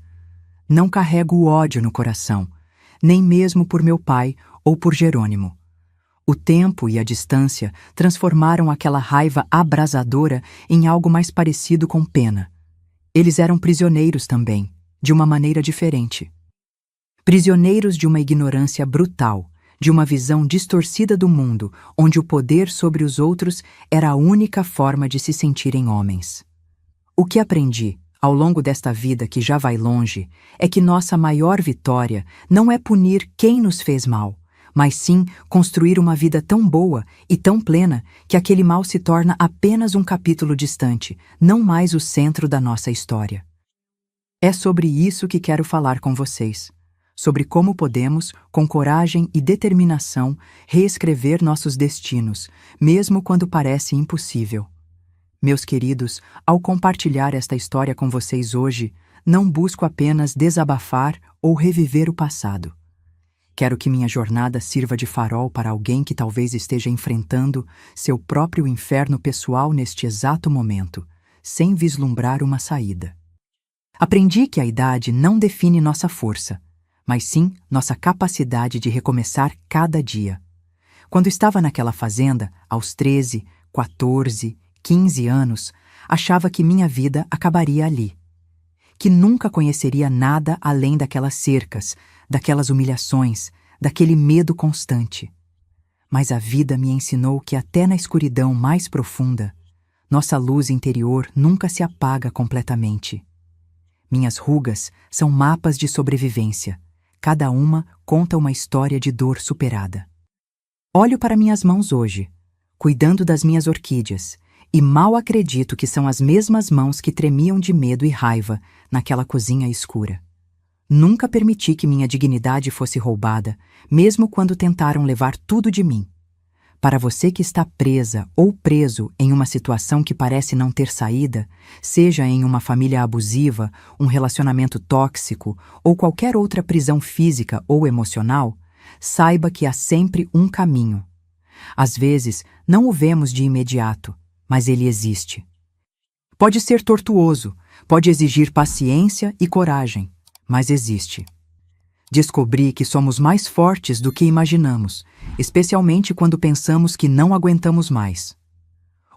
Não carrego o ódio no coração, nem mesmo por meu pai ou por Jerônimo. O tempo e a distância transformaram aquela raiva abrasadora em algo mais parecido com pena. Eles eram prisioneiros também, de uma maneira diferente. Prisioneiros de uma ignorância brutal, de uma visão distorcida do mundo, onde o poder sobre os outros era a única forma de se sentirem homens. O que aprendi, ao longo desta vida que já vai longe, é que nossa maior vitória não é punir quem nos fez mal, mas sim construir uma vida tão boa e tão plena que aquele mal se torna apenas um capítulo distante, não mais o centro da nossa história. É sobre isso que quero falar com vocês. Sobre como podemos, com coragem e determinação, reescrever nossos destinos, mesmo quando parece impossível. Meus queridos, ao compartilhar esta história com vocês hoje, não busco apenas desabafar ou reviver o passado. Quero que minha jornada sirva de farol para alguém que talvez esteja enfrentando seu próprio inferno pessoal neste exato momento, sem vislumbrar uma saída. Aprendi que a idade não define nossa força, mas sim nossa capacidade de recomeçar cada dia. Quando estava naquela fazenda, aos 13, 14, 15 anos, achava que minha vida acabaria ali. Que nunca conheceria nada além daquelas cercas, daquelas humilhações, daquele medo constante. Mas a vida me ensinou que até na escuridão mais profunda, nossa luz interior nunca se apaga completamente. Minhas rugas são mapas de sobrevivência. Cada uma conta uma história de dor superada. Olho para minhas mãos hoje, cuidando das minhas orquídeas, e mal acredito que são as mesmas mãos que tremiam de medo e raiva naquela cozinha escura. Nunca permiti que minha dignidade fosse roubada, mesmo quando tentaram levar tudo de mim. Para você que está presa ou preso em uma situação que parece não ter saída, seja em uma família abusiva, um relacionamento tóxico ou qualquer outra prisão física ou emocional, saiba que há sempre um caminho. Às vezes, não o vemos de imediato, mas ele existe. Pode ser tortuoso, pode exigir paciência e coragem, mas existe. Descobri que somos mais fortes do que imaginamos, especialmente quando pensamos que não aguentamos mais.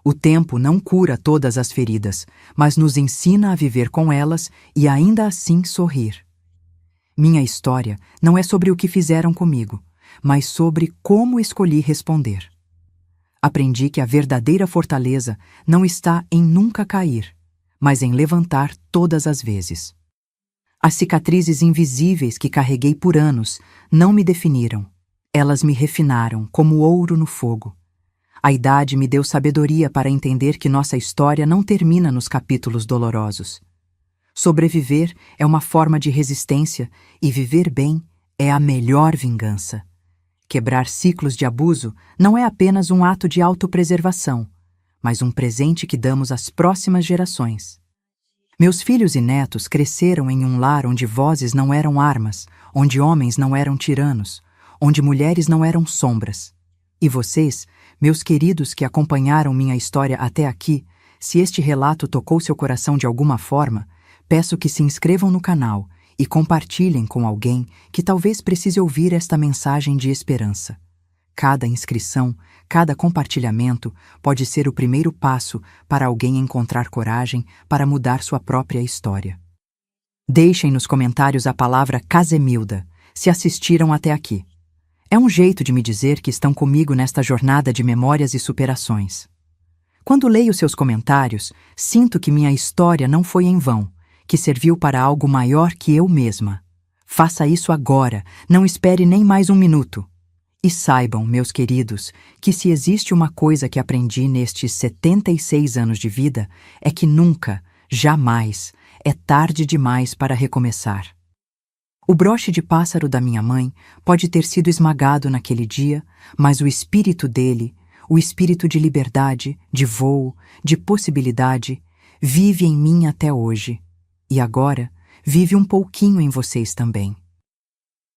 O tempo não cura todas as feridas, mas nos ensina a viver com elas e ainda assim sorrir. Minha história não é sobre o que fizeram comigo, mas sobre como escolhi responder. Aprendi que a verdadeira fortaleza não está em nunca cair, mas em levantar todas as vezes. As cicatrizes invisíveis que carreguei por anos não me definiram. Elas me refinaram como ouro no fogo. A idade me deu sabedoria para entender que nossa história não termina nos capítulos dolorosos. Sobreviver é uma forma de resistência e viver bem é a melhor vingança. Quebrar ciclos de abuso não é apenas um ato de autopreservação, mas um presente que damos às próximas gerações. Meus filhos e netos cresceram em um lar onde vozes não eram armas, onde homens não eram tiranos, onde mulheres não eram sombras. E vocês, meus queridos que acompanharam minha história até aqui, se este relato tocou seu coração de alguma forma, peço que se inscrevam no canal e compartilhem com alguém que talvez precise ouvir esta mensagem de esperança. Cada inscrição, cada compartilhamento pode ser o primeiro passo para alguém encontrar coragem para mudar sua própria história. Deixem nos comentários a palavra Casemilda, se assistiram até aqui. É um jeito de me dizer que estão comigo nesta jornada de memórias e superações. Quando leio seus comentários, sinto que minha história não foi em vão, que serviu para algo maior que eu mesma. Faça isso agora, não espere nem mais um minuto. E saibam, meus queridos, que se existe uma coisa que aprendi nestes 76 anos de vida, é que nunca, jamais, é tarde demais para recomeçar. O broche de pássaro da minha mãe pode ter sido esmagado naquele dia, mas o espírito dele, o espírito de liberdade, de voo, de possibilidade, vive em mim até hoje. E agora, vive um pouquinho em vocês também.